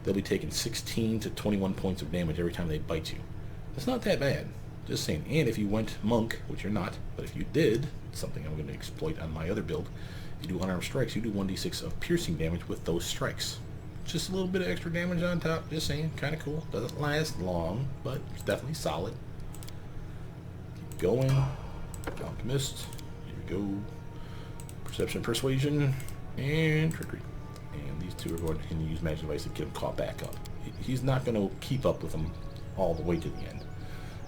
they'll be taking 16 to 21 points of damage every time they bite you. It's not that bad. Just saying. And if you went monk, which you're not, but if you did, something I'm going to exploit on my other build, you do unarmed strikes, you do 1d6 of piercing damage with those strikes. Just a little bit of extra damage on top, just saying. Kind of cool. Doesn't last long, but it's definitely solid. Keep going. Alchemist. Here we go. Perception, persuasion, and trickery. And these two are going to use magic device to get him caught back up. He's not going to keep up with them all the way to the end.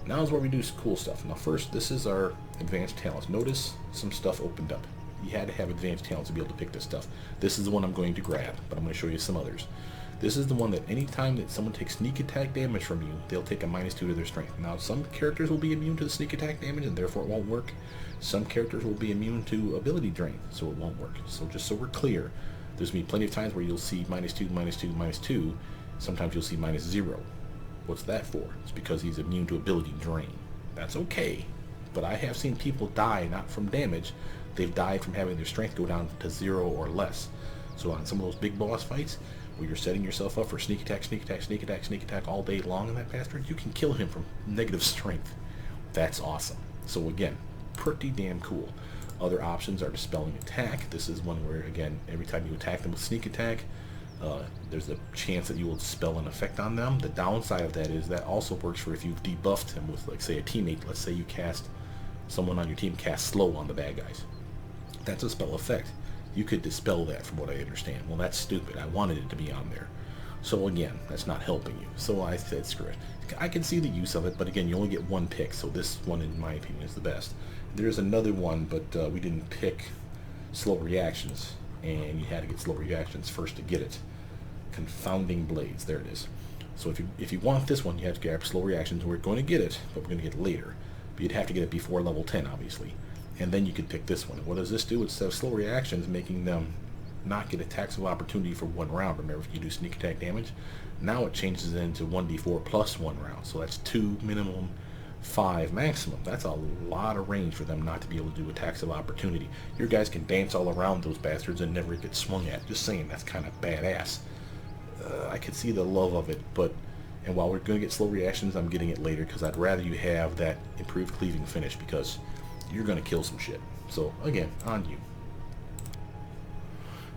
Now is where we do cool stuff. Now first, this is our advanced talents. Notice some stuff opened up. You had to have advanced talents to be able to pick this stuff. This is the one I'm going to grab, but I'm going to show you some others. This is the one that anytime that someone takes sneak attack damage from you, they'll take a -2 to their strength. Now some characters will be immune to the sneak attack damage and therefore it won't work. Some characters will be immune to ability drain, so it won't work. So just so we're clear, there's going to be plenty of times where you'll see -2, -2, -2. Sometimes you'll see -0. What's that for? It's because he's immune to ability drain. That's okay. But I have seen people die not from damage. They've died from having their strength go down to 0 or less. So on some of those big boss fights, where you're setting yourself up for sneak attack, sneak attack, sneak attack, sneak attack all day long in that bastard, you can kill him from negative strength. That's awesome. So again, pretty damn cool. Other options are dispelling attack. This is one where, again, every time you attack them with sneak attack, there's a chance that you will dispel an effect on them. The downside of that is that also works for if you've debuffed him with, like, say, a teammate. Let's say you cast, someone on your team cast slow on the bad guys. That's a spell effect. You could dispel that from what I understand. Well, that's stupid. I wanted it to be on there. So again, that's not helping you. So I said, screw it. I can see the use of it, but again, you only get one pick. So this one, in my opinion, is the best. There's another one, but we didn't pick slow reactions. And you had to get slow reactions first to get it. Confounding Blades. There it is. So if you want this one, you have to grab slow reactions. We're going to get it, but we're going to get it later. But you'd have to get it before level 10, obviously. And then you could pick this one. And what does this do? Instead of slow reactions, making them not get attacks of opportunity for 1 round. Remember, if you do sneak attack damage, now it changes it into 1d4 plus 1 round. So that's 2 minimum, 5 maximum. That's a lot of range for them not to be able to do attacks of opportunity. Your guys can dance all around those bastards and never get swung at. Just saying, that's kind of badass. I could see the love of it, and while we're going to get slow reactions, I'm getting it later because I'd rather you have that improved cleaving finish because you're going to kill some shit. So again, on you.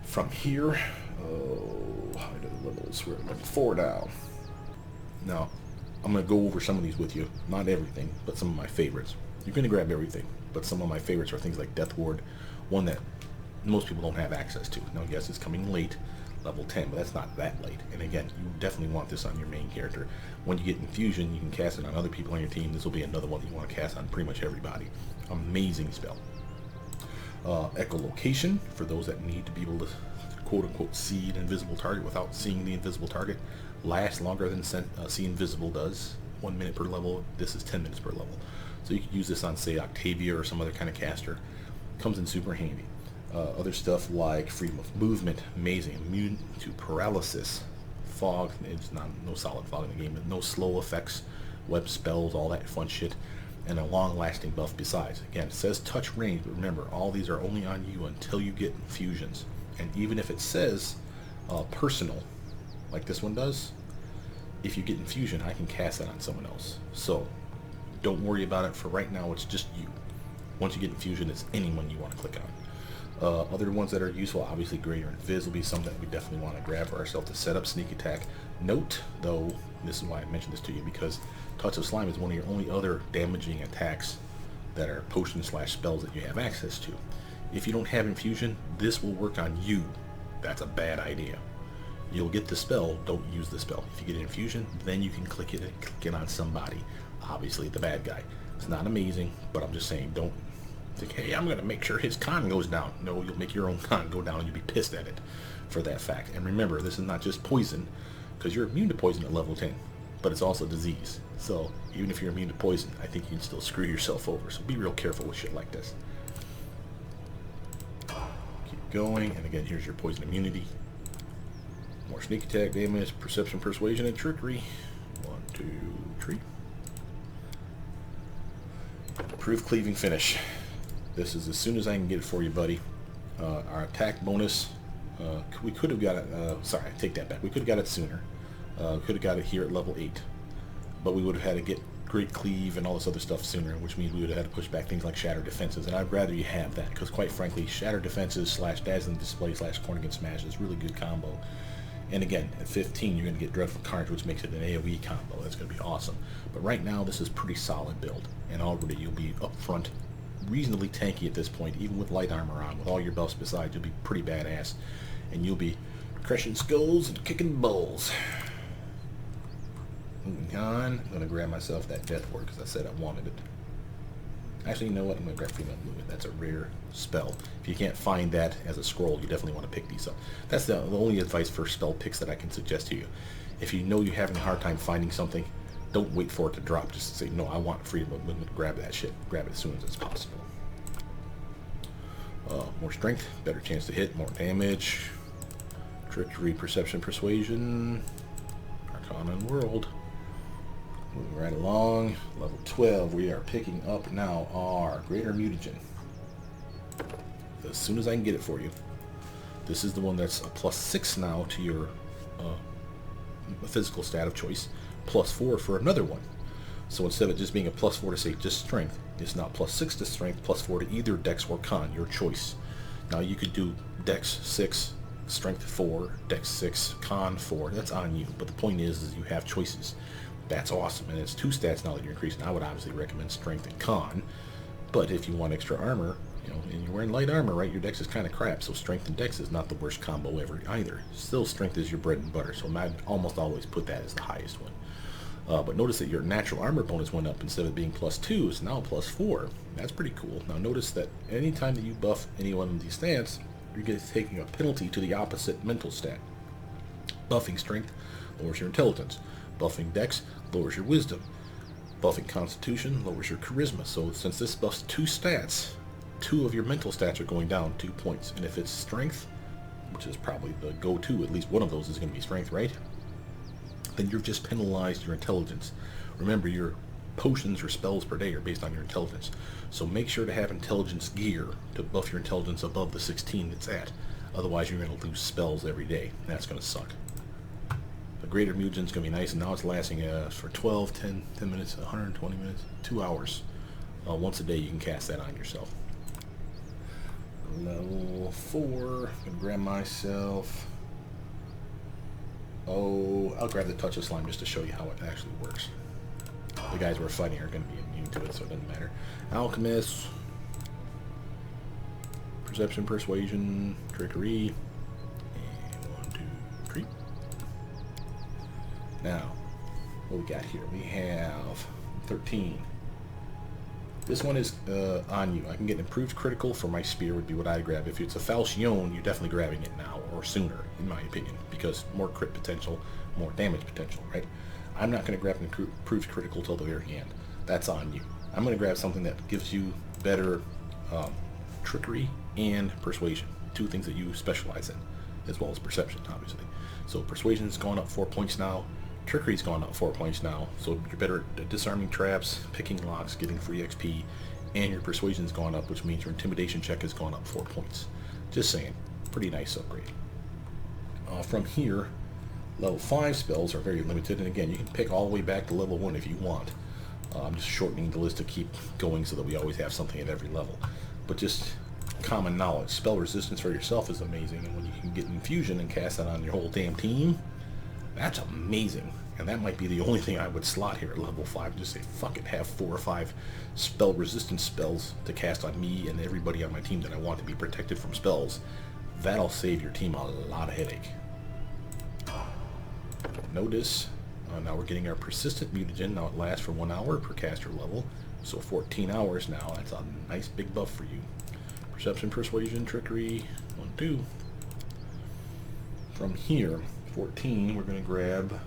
From here, how do the levels? We're at level 4 now. Now, I'm going to go over some of these with you. Not everything, but some of my favorites. You're going to grab everything, but some of my favorites are things like Death Ward, one that most people don't have access to. Now, yes, it's coming late. level 10, but that's not that late. And again, you definitely want this on your main character. When you get Infusion, you can cast it on other people on your team. This will be another one that you want to cast on pretty much everybody. Amazing spell. Echolocation, for those that need to be able to quote-unquote see an invisible target without seeing the invisible target. Lasts longer than See Invisible does. 1 minute per level. This is 10 minutes per level. So you could use this on, say, Octavia or some other kind of caster. Comes in super handy. Other stuff like freedom of movement, amazing. Immune to paralysis. Fog, it's no solid fog in the game, but no slow effects, web spells, all that fun shit. And a long-lasting buff besides. Again, it says touch range, but remember, all these are only on you until you get infusions. And even if it says personal, like this one does, if you get infusion, I can cast that on someone else. So don't worry about it. For right now, it's just you. Once you get infusion, it's anyone you want to click on. Other ones that are useful, obviously Greater Invis will be something that we definitely want to grab for ourselves to set up sneak attack. Note, though, this is why I mentioned this to you, because Touch of Slime is one of your only other damaging attacks that are potion/spells that you have access to. If you don't have infusion, this will work on you. That's a bad idea. You'll get the spell, don't use the spell. If you get infusion, then you can click it and click it on somebody. Obviously the bad guy. It's not amazing, but I'm just saying, don't think, hey, I'm going to make sure his con goes down. No, you'll make your own con go down and you'll be pissed at it for that fact. And remember, this is not just poison, because you're immune to poison at level 10, but it's also disease. So even if you're immune to poison, I think you can still screw yourself over. So be real careful with shit like this. Keep going, and again, here's your poison immunity. More sneak attack damage, perception, persuasion, and trickery. 1, 2, 3. Proof cleaving finish. This is as soon as I can get it for you, buddy. Our attack bonus, we could have got it, sorry, I take that back. We could have got it sooner. Could have got it here at level 8. But we would have had to get Great Cleave and all this other stuff sooner, which means we would have had to push back things like Shatter Defenses. And I'd rather you have that, because quite frankly, Shatter Defenses / Dazzling Display / Cornigan Smash is a really good combo. And again, at 15, you're going to get Dreadful Carnage, which makes it an AoE combo. That's going to be awesome. But right now, this is pretty solid build. And already you'll be up front, reasonably tanky at this point, even with light armor on. With all your buffs besides, you'll be pretty badass. And you'll be crushing skulls and kicking balls. Moving on, I'm going to grab myself that Death Ward because I said I wanted it. Actually, you know what? I'm going to grab Female Movement. That's a rare spell. If you can't find that as a scroll, you definitely want to pick these up. That's the only advice for spell picks that I can suggest to you. If you know you're having a hard time finding something, don't wait for it to drop. Just say, no, I want freedom of movement. Grab that shit. Grab it as soon as it's possible. More strength, better chance to hit, more damage. Trickery, perception, persuasion. Arcana and world. Moving right along. Level 12, we are picking up now our Greater Mutagen. As soon as I can get it for you. This is the one that's a +6 now to your physical stat of choice. +4 for another one. So instead of just being a +4 to say just strength, it's now +6 to strength, +4 to either dex or con, your choice. Now you could do dex 6, strength 4, dex 6, con 4. That's on you. But the point is you have choices. That's awesome. And it's 2 stats now that you're increasing. I would obviously recommend strength and con. But if you want extra armor, you know, and you're wearing light armor, right, your dex is kind of crap. So strength and dex is not the worst combo ever either. Still, strength is your bread and butter. So I'd almost always put that as the highest one. But notice that your natural armor bonus went up. Instead of being +2, it's now +4. That's pretty cool. Now notice that anytime that you buff any one of these stats, you're taking a penalty to the opposite mental stat. Buffing strength lowers your intelligence. Buffing dex lowers your wisdom. Buffing constitution lowers your charisma. So since this buffs 2 stats, 2 of your mental stats are going down 2 points. And if it's strength, which is probably the go-to, at least one of those is going to be strength, right? Then you've just penalized your intelligence. Remember, your potions or spells per day are based on your intelligence. So make sure to have intelligence gear to buff your intelligence above the 16 it's at. Otherwise, you're going to lose spells every day. That's going to suck. The Greater Mutagen's going to be nice, and now it's lasting for 12, 10 minutes, 120 minutes, 2 hours. Once a day, you can cast that on yourself. Level 4. I'm going to grab myself... Oh, I'll grab the Touch of Slime just to show you how it actually works. The guys we're fighting are going to be immune to it, so it doesn't matter. Alchemist. Perception, persuasion, trickery. And 1, Now, what we got here? We have 13. This one is on you. I can get improved critical for my spear would be what I'd grab. If it's a Falchion, you're definitely grabbing it now or sooner, in my opinion, because more crit potential, more damage potential, right? I'm not going to grab an improved critical till the very end. That's on you. I'm going to grab something that gives you better trickery and persuasion, two things that you specialize in, as well as perception, obviously. So persuasion's gone up 4 points now. Trickery's gone up 4 points now, so you're better at disarming traps, picking locks, getting free XP, and your persuasion's gone up, which means your intimidation check has gone up 4 points. Just saying, pretty nice upgrade. From here, level 5 spells are very limited, and again, you can pick all the way back to level 1 if you want. I'm just shortening the list to keep going so that we always have something at every level. But just common knowledge, spell resistance for yourself is amazing, and when you can get Infusion and cast that on your whole damn team, that's amazing. And that might be the only thing I would slot here at level 5. Just say, fuck it, have 4 or 5 spell resistance spells to cast on me and everybody on my team that I want to be protected from spells. That'll save your team a lot of headache. Notice, now we're getting our persistent mutagen. Now it lasts for 1 hour per caster level. So 14 hours now. That's a nice big buff for you. Perception, persuasion, trickery, 1, 2. From here, 14, we're going to grab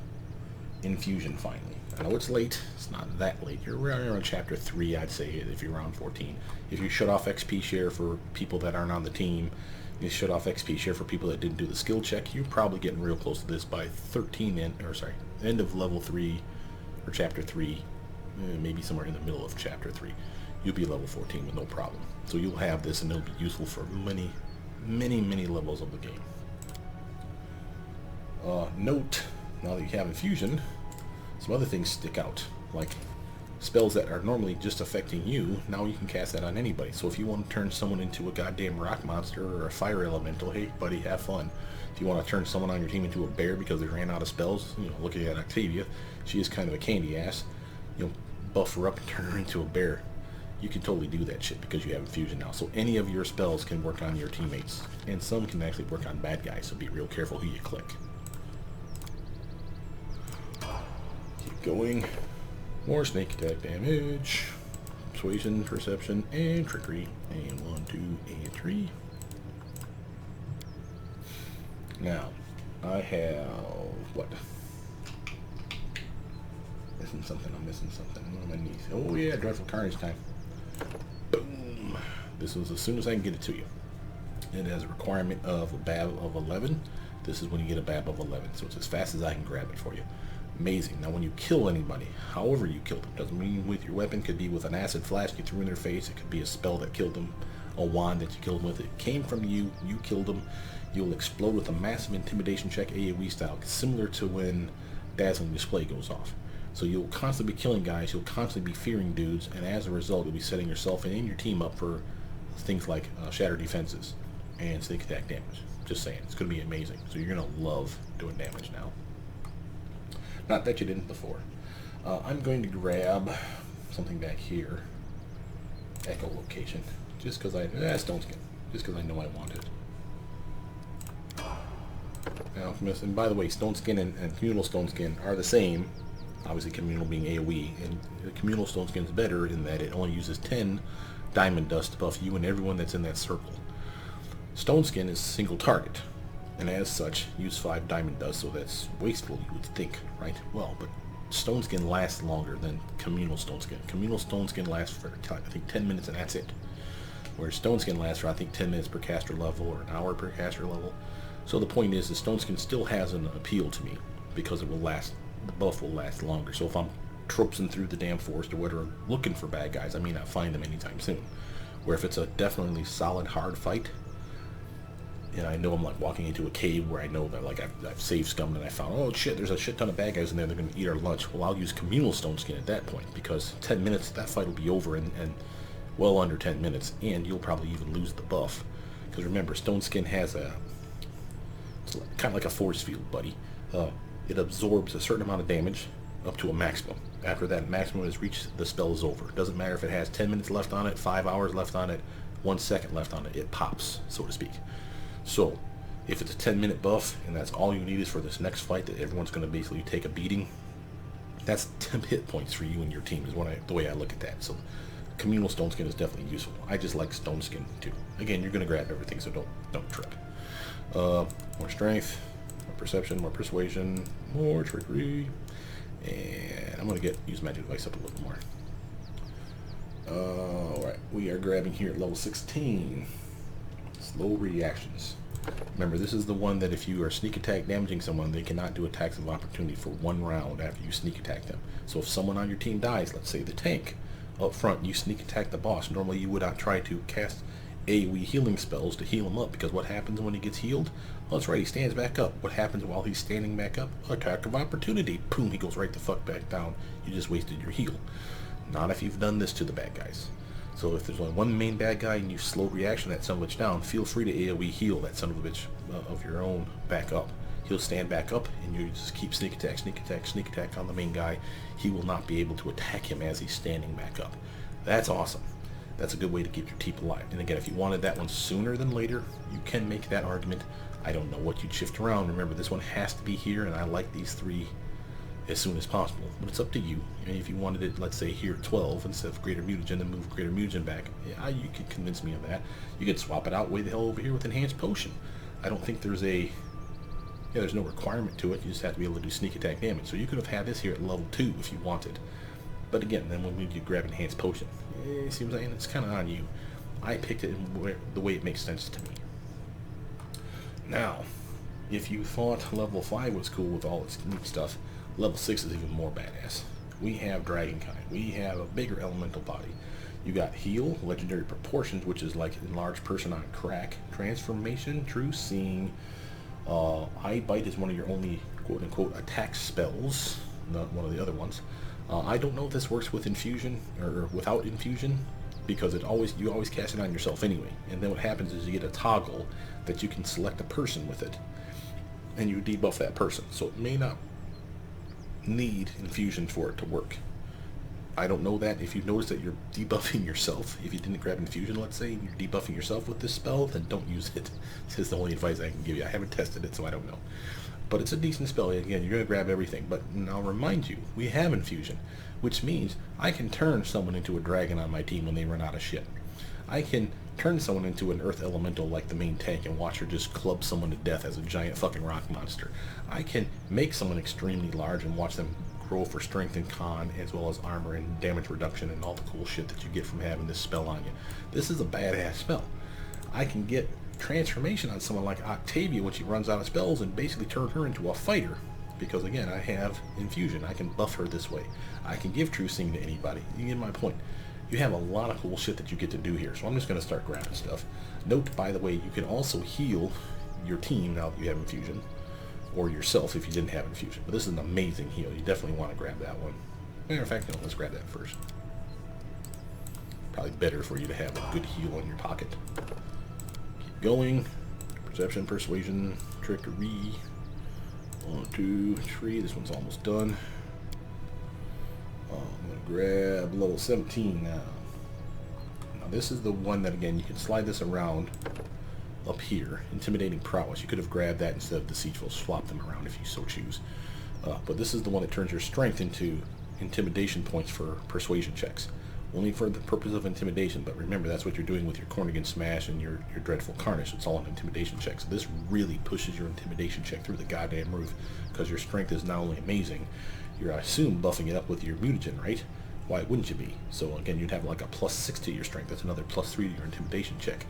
Infusion finally. I know it's late. It's not that late. You're around chapter 3, I'd say, if you're around 14. If you shut off XP share for people that aren't on the team, you shut off XP share for people that didn't do the skill check, you're probably getting real close to this by 13, end of level 3, or chapter 3, maybe somewhere in the middle of chapter 3. You'll be level 14 with no problem. So you'll have this and it'll be useful for many, many, many levels of the game. Note, now that you have Infusion, some other things stick out, like spells that are normally just affecting you, now you can cast that on anybody. So if you want to turn someone into a goddamn rock monster or a fire elemental, hey buddy, have fun. If you want to turn someone on your team into a bear because they ran out of spells, looking at Octavia, she is kind of a candy ass, buff her up and turn her into a bear. You can totally do that shit because you have Infusion now. So any of your spells can work on your teammates, and some can actually work on bad guys, so be real careful who you click. Keep going. More snake attack damage. Persuasion, perception, and trickery. And 1, 2, and 3. Now, I have what? I'm missing something. What am I missing? Oh yeah, Dreadful Carnage time. Boom. This was as soon as I can get it to you. It has a requirement of a BAB of 11. This is when you get a BAB of 11. So it's as fast as I can grab it for you. Amazing. Now when you kill anybody, however you kill them, doesn't mean with your weapon, could be with an acid flash you threw in their face, it could be a spell that killed them, a wand that you killed them with, it came from you, you killed them, you'll explode with a massive intimidation check AoE style, similar to when Dazzling Display goes off. So you'll constantly be killing guys, you'll constantly be fearing dudes, and as a result you'll be setting yourself and your team up for things like Shatter Defenses and Snake Attack damage. Just saying, it's going to be amazing. So you're going to love doing damage now. Not that you didn't before. I'm going to grab something back here. Echolocation. Just because Stone Skin. Just because I know I want it. Alchemist. And by the way, Stone Skin and Communal Stone Skin are the same. Obviously, Communal being AoE. And the Communal Stone Skin is better in that it only uses 10 Diamond Dust to buff you and everyone that's in that circle. Stone Skin is single target. And as such, use 5 Diamond Dust, so that's wasteful, you would think, right? Well, but Stone Skin lasts longer than Communal Stone Skin. Communal Stone Skin lasts for, I think, 10 minutes and that's it. Whereas Stone Skin lasts for, I think, 10 minutes per caster level or an hour per caster level. So the point is, the Stone Skin still has an appeal to me because it will last, the buff will last longer. So if I'm tropsing through the damn forest or whatever, looking for bad guys, I may not find them anytime soon. Where if it's a definitely solid, hard fight, and I know I'm like walking into a cave where I know that like I've saved scum and I found, oh shit, there's a shit ton of bad guys in there, they're going to eat our lunch. Well, I'll use Communal Stone Skin at that point because 10 minutes, that fight will be over and well under 10 minutes, and you'll probably even lose the buff. Because remember, Stone Skin has it's kind of like a force field, buddy. It absorbs a certain amount of damage up to a maximum. After that maximum is reached, the spell is over. It doesn't matter if it has 10 minutes left on it, 5 hours left on it, 1 second left on it, it pops, so to speak. So, If it's a 10-minute buff and that's all you need is for this next fight that everyone's going to basically take a beating, that's 10 hit points for you and your team is the way I look at that. So communal stone skin is definitely useful. I just like stone skin too. Again, you're going to grab everything, so don't trip. More strength, more perception, more persuasion, more trickery, and I'm going to use magic device up a little more. Alright, we are grabbing here at level 16. Slow reactions. Remember, this is the one that if you are sneak attack damaging someone, they cannot do attacks of opportunity for 1 round after you sneak attack them. So if someone on your team dies, let's say the tank, up front you sneak attack the boss, normally you would not try to cast AoE healing spells to heal him up, because what happens when he gets healed? Well, that's right, he stands back up. What happens while he's standing back up? Attack of opportunity. Boom, he goes right the fuck back down. You just wasted your heal. Not if you've done this to the bad guys. So if there's only one main bad guy and you slow reaction that son of a bitch down, feel free to AoE heal that son of a bitch of your own back up. He'll stand back up and you just keep sneak attack, sneak attack, sneak attack on the main guy. He will not be able to attack him as he's standing back up. That's awesome. That's a good way to keep your team alive. And again, if you wanted that one sooner than later, you can make that argument. I don't know what you'd shift around. Remember, this one has to be here, and I like these 3 as soon as possible. But it's up to you. And if you wanted it, let's say here at 12 instead of Greater Mutagen, and move Greater Mutagen back, yeah, you could convince me of that. You could swap it out way the hell over here with Enhanced Potion. I don't think there's there's no requirement to it. You just have to be able to do sneak attack damage. So you could have had this here at level 2 if you wanted. But again, then when you grab Enhanced Potion, see what I'm saying? It's kind of on you. I picked it in the way it makes sense to me. Now, if you thought level 5 was cool with all its neat stuff, level 6 is even more badass. We have Dragonkind. We have a bigger elemental body. You got Heal, Legendary Proportions, which is like Enlarged Person on crack. Transformation, True Seeing. Eye Bite is one of your only quote-unquote attack spells, not one of the other ones. I don't know if this works with Infusion or without Infusion, because you always cast it on yourself anyway. And then what happens is you get a toggle that you can select a person with it, and you debuff that person. So it may not need Infusion for it to work. I don't know that. If you notice that you're debuffing yourself, if you didn't grab Infusion, let's say, and you're debuffing yourself with this spell, then don't use it. This is the only advice I can give you. I haven't tested it, so I don't know. But it's a decent spell. Again, you're going to grab everything. But I'll remind you, we have Infusion, which means I can turn someone into a dragon on my team when they run out of shit. I can turn someone into an earth elemental like the main tank and watch her just club someone to death as a giant fucking rock monster. I can make someone extremely large and watch them grow for strength and con, as well as armor and damage reduction and all the cool shit that you get from having this spell on you. This is a badass spell. I can get transformation on someone like Octavia when she runs out of spells and basically turn her into a fighter, because again, I have Infusion. I can buff her this way. I can give True Seeing to anybody. You get my point. You have a lot of cool shit that you get to do here, so I'm just going to start grabbing stuff. Note, by the way, you can also heal your team now that you have Infusion, or yourself if you didn't have Infusion. But this is an amazing heal. You definitely want to grab that one. Matter of fact, no, let's grab that first. Probably better for you to have a good heal in your pocket. Keep going. Perception, Persuasion, Trickery. 1, 2, 3. This one's almost done. I'm going to grab level 17 now. Now this is the one that, again, you can slide this around up here. Intimidating Prowess. You could have grabbed that instead of Deceitful. Swap them around if you so choose. But this is the one that turns your strength into intimidation points for persuasion checks. Only for the purpose of intimidation, but remember, that's what you're doing with your Cornigan Smash and your Dreadful Carnage. It's all an intimidation check. So this really pushes your intimidation check through the goddamn roof, because your strength is not only amazing, you're, I assume, buffing it up with your mutagen, right? Why wouldn't you be? So again, you'd have like a +6 to your strength. That's another +3 to your intimidation check,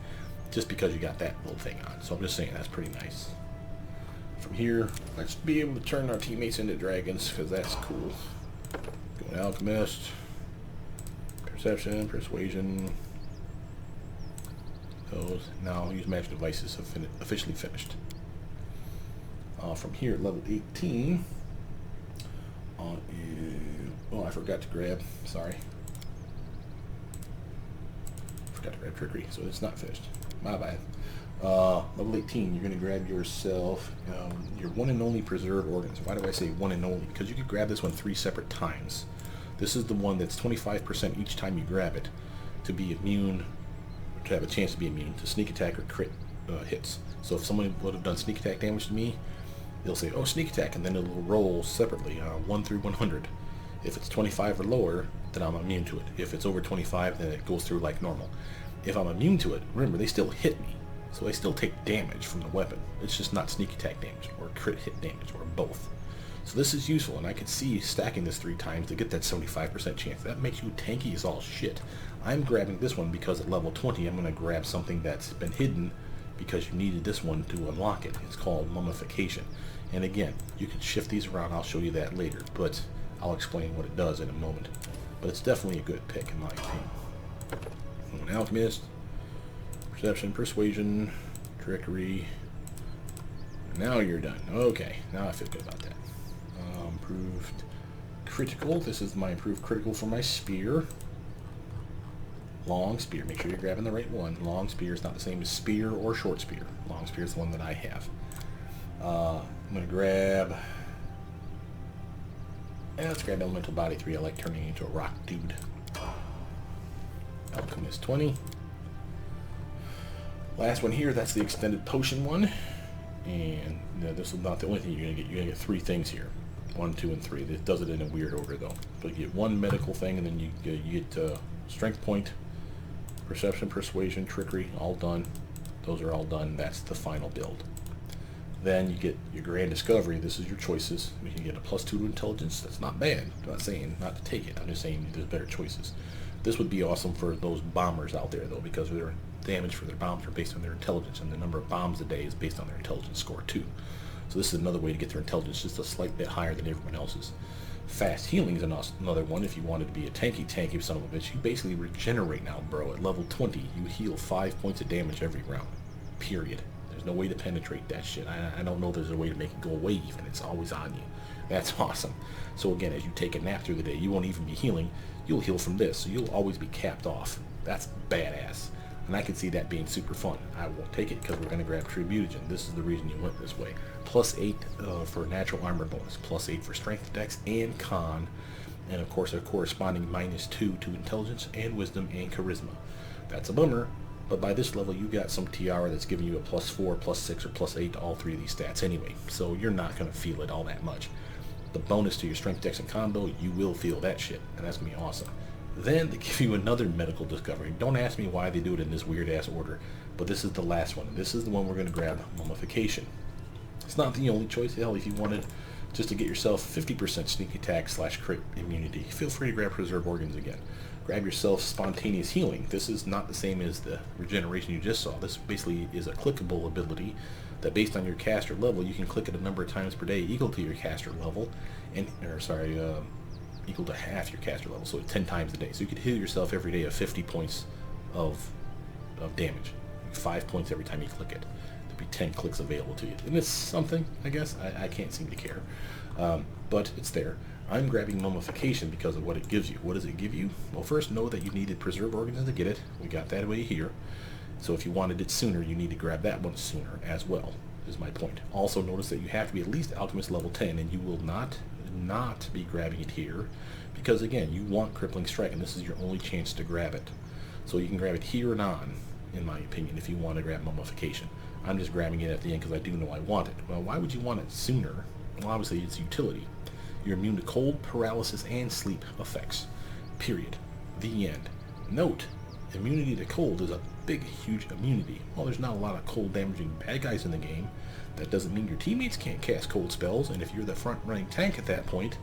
just because you got that little thing on. So I'm just saying, that's pretty nice. From here, let's be able to turn our teammates into dragons, because that's cool. Going Alchemist. Perception, Persuasion. Those. Now use magic devices officially finished. From here, level 18. Oh, I forgot to grab. Sorry. Forgot to grab Trickery, so it's not finished. My bad. Level 18, you're going to grab yourself your one and only Preserve Organs. Why do I say one and only? Because you could grab this one 3 separate times. This is the one that's 25% each time you grab it to be immune, to have a chance to be immune to sneak attack or crit hits. So if someone would have done sneak attack damage to me, they'll say, oh, sneak attack, and then it'll roll separately, 1 through 100. If it's 25 or lower, then I'm immune to it. If it's over 25, then it goes through like normal. If I'm immune to it, remember, they still hit me. So I still take damage from the weapon. It's just not sneak attack damage, or crit hit damage, or both. So this is useful, and I could see stacking this 3 times to get that 75% chance. That makes you tanky as all shit. I'm grabbing this one because at level 20, I'm going to grab something that's been hidden because you needed this one to unlock it. It's called Mummification. And again, you can shift these around. I'll show you that later, but I'll explain what it does in a moment. But it's definitely a good pick, in my opinion. An Alchemist, Perception, Persuasion, Trickery. Now you're done. Okay, now I feel good about that. Improved Critical. This is my improved Critical for my Spear. Long Spear. Make sure you're grabbing the right one. Long Spear is not the same as Spear or Short Spear. Long Spear is the one that I have. I'm going to grab... let's grab Elemental Body 3. I like turning into a rock dude. Alchemist 20. Last one here, that's the Extended Potion one. And this is not the only thing you're going to get. You're going to get 3 things here. 1, 2, and 3. It does it in a weird order, though. But you get 1 medical thing, and then you get Strength Point, Perception, Persuasion, Trickery, all done. Those are all done. That's the final build. Then you get your Gran Discovery. This is your choices. You can get a +2 to Intelligence. That's not bad. I'm not saying not to take it. I'm just saying there's better choices. This would be awesome for those bombers out there, though, because their damage for their bombs are based on their intelligence, and the number of bombs a day is based on their intelligence score, too. So this is another way to get their intelligence just a slight bit higher than everyone else's. Fast Healing is another one. If you wanted to be a tanky son of a bitch, you basically regenerate now, bro. At level 20, you heal 5 points of damage every round. Period. There's no way to penetrate that shit. I don't know there's a way to make it go away even. It's always on you. That's awesome. So again, as you take a nap through the day, you won't even be healing. You'll heal from this, so you'll always be capped off. That's badass. And I can see that being super fun. I won't take it because we're going to grab True Mutagen. This is the reason you went this way. +8 for natural armor bonus. +8 for strength, dex, and con. And of course a corresponding -2 to intelligence and wisdom and charisma. That's a bummer. But by this level, you got some tiara that's giving you a +4, +6, or +8 to all 3 of these stats anyway. So you're not going to feel it all that much. The bonus to your strength, dex, and combo, you will feel that shit. And that's going to be awesome. Then they give you another medical discovery. Don't ask me why they do it in this weird-ass order. But this is the last one. This is the one we're going to grab, Mummification. It's not the only choice. Hell, if you wanted just to get yourself 50% sneak attack / crit immunity, feel free to grab Preserve Organs again. Grab yourself Spontaneous Healing. This is not the same as the regeneration you just saw. This basically is a clickable ability that based on your caster level, you can click it a number of times per day equal to your caster level, equal to half your caster level, so 10 times a day. So you could heal yourself every day of 50 points of damage. 5 points every time you click it. There'd be 10 clicks available to you. And it's something, I guess. I can't seem to care. But it's there. I'm grabbing Mummification because of what it gives you. What does it give you? Well, first, know that you needed Preserve Organs to get it. We got that way here. So if you wanted it sooner, you need to grab that one sooner as well, is my point. Also, notice that you have to be at least Alchemist level 10, and you will not be grabbing it here because, again, you want Crippling Strike, and this is your only chance to grab it. So you can grab it here and on, in my opinion, if you want to grab Mummification. I'm just grabbing it at the end because I do know I want it. Well, why would you want it sooner? Well, obviously, it's utility. You're immune to cold, paralysis, and sleep effects. Period. The end. Note, immunity to cold is a big, huge immunity. Well, there's not a lot of cold damaging bad guys in the game. That doesn't mean your teammates can't cast cold spells, and if you're the front-running tank at that point,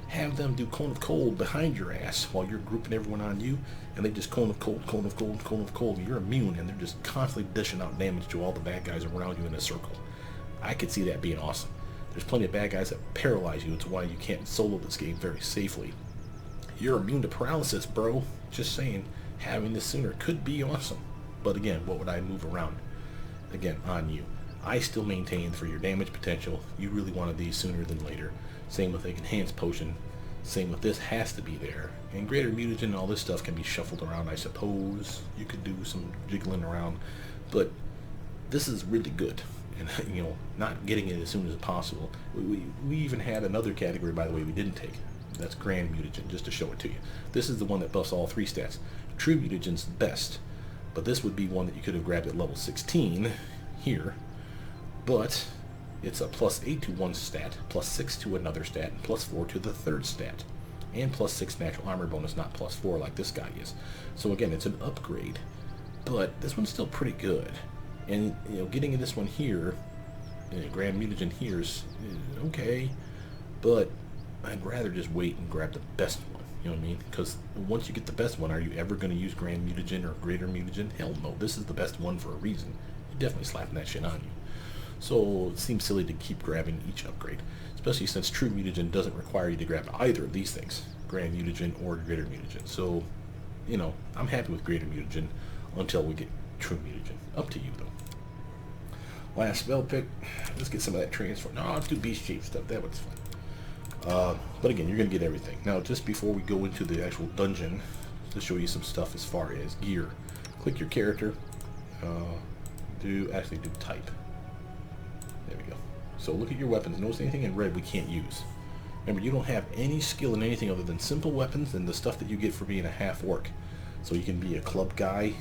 have them do Cone of Cold behind your ass while you're grouping everyone on you, and they just Cone of Cold, Cone of Cold, Cone of Cold. You're immune, and they're just constantly dishing out damage to all the bad guys around you in a circle. I could see that being awesome. There's plenty of bad guys that paralyze you. It's why you can't solo this game very safely. You're immune to paralysis, bro. Just saying, having this sooner could be awesome. But again, what would I move around? Again, on you. I still maintain for your damage potential, you really wanted these sooner than later. Same with the Enhanced Potion. Same with this, has to be there. And Greater Mutagen and all this stuff can be shuffled around, I suppose. You could do some jiggling around. But this is really good. And, you know, not getting it as soon as possible. We even had another category, by the way, we didn't take. That's Gran Mutagen, just to show it to you. This is the one that buffs all 3 stats. True Mutagen's best. But this would be one that you could have grabbed at level 16 here, but it's a +8 to one stat, +6 to another stat, and +4 to the third stat, and +6 natural armor bonus, not +4 like this guy is. So again, it's an upgrade, but this one's still pretty good. And you know, getting this one here, Gran Mutagen here is okay, but I'd rather just wait and grab the best one. You know what I mean? Because once you get the best one, are you ever going to use Gran Mutagen or Greater Mutagen? Hell no. This is the best one for a reason. You're definitely slapping that shit on you. So it seems silly to keep grabbing each upgrade, especially since True Mutagen doesn't require you to grab either of these things, Gran Mutagen or Greater Mutagen. So, you know, I'm happy with Greater Mutagen until we get True Mutagen. Up to you, though. Last spell pick. Let's get some of that transfer. No, let's do Beast Shape stuff. That was fun. But again, you're going to get everything. Now, just before we go into the actual dungeon, to show you some stuff as far as gear. Click your character. Do type. There we go. So look at your weapons. Notice anything in red we can't use. Remember, you don't have any skill in anything other than simple weapons and the stuff that you get for being a half-orc. So you can be a club guy.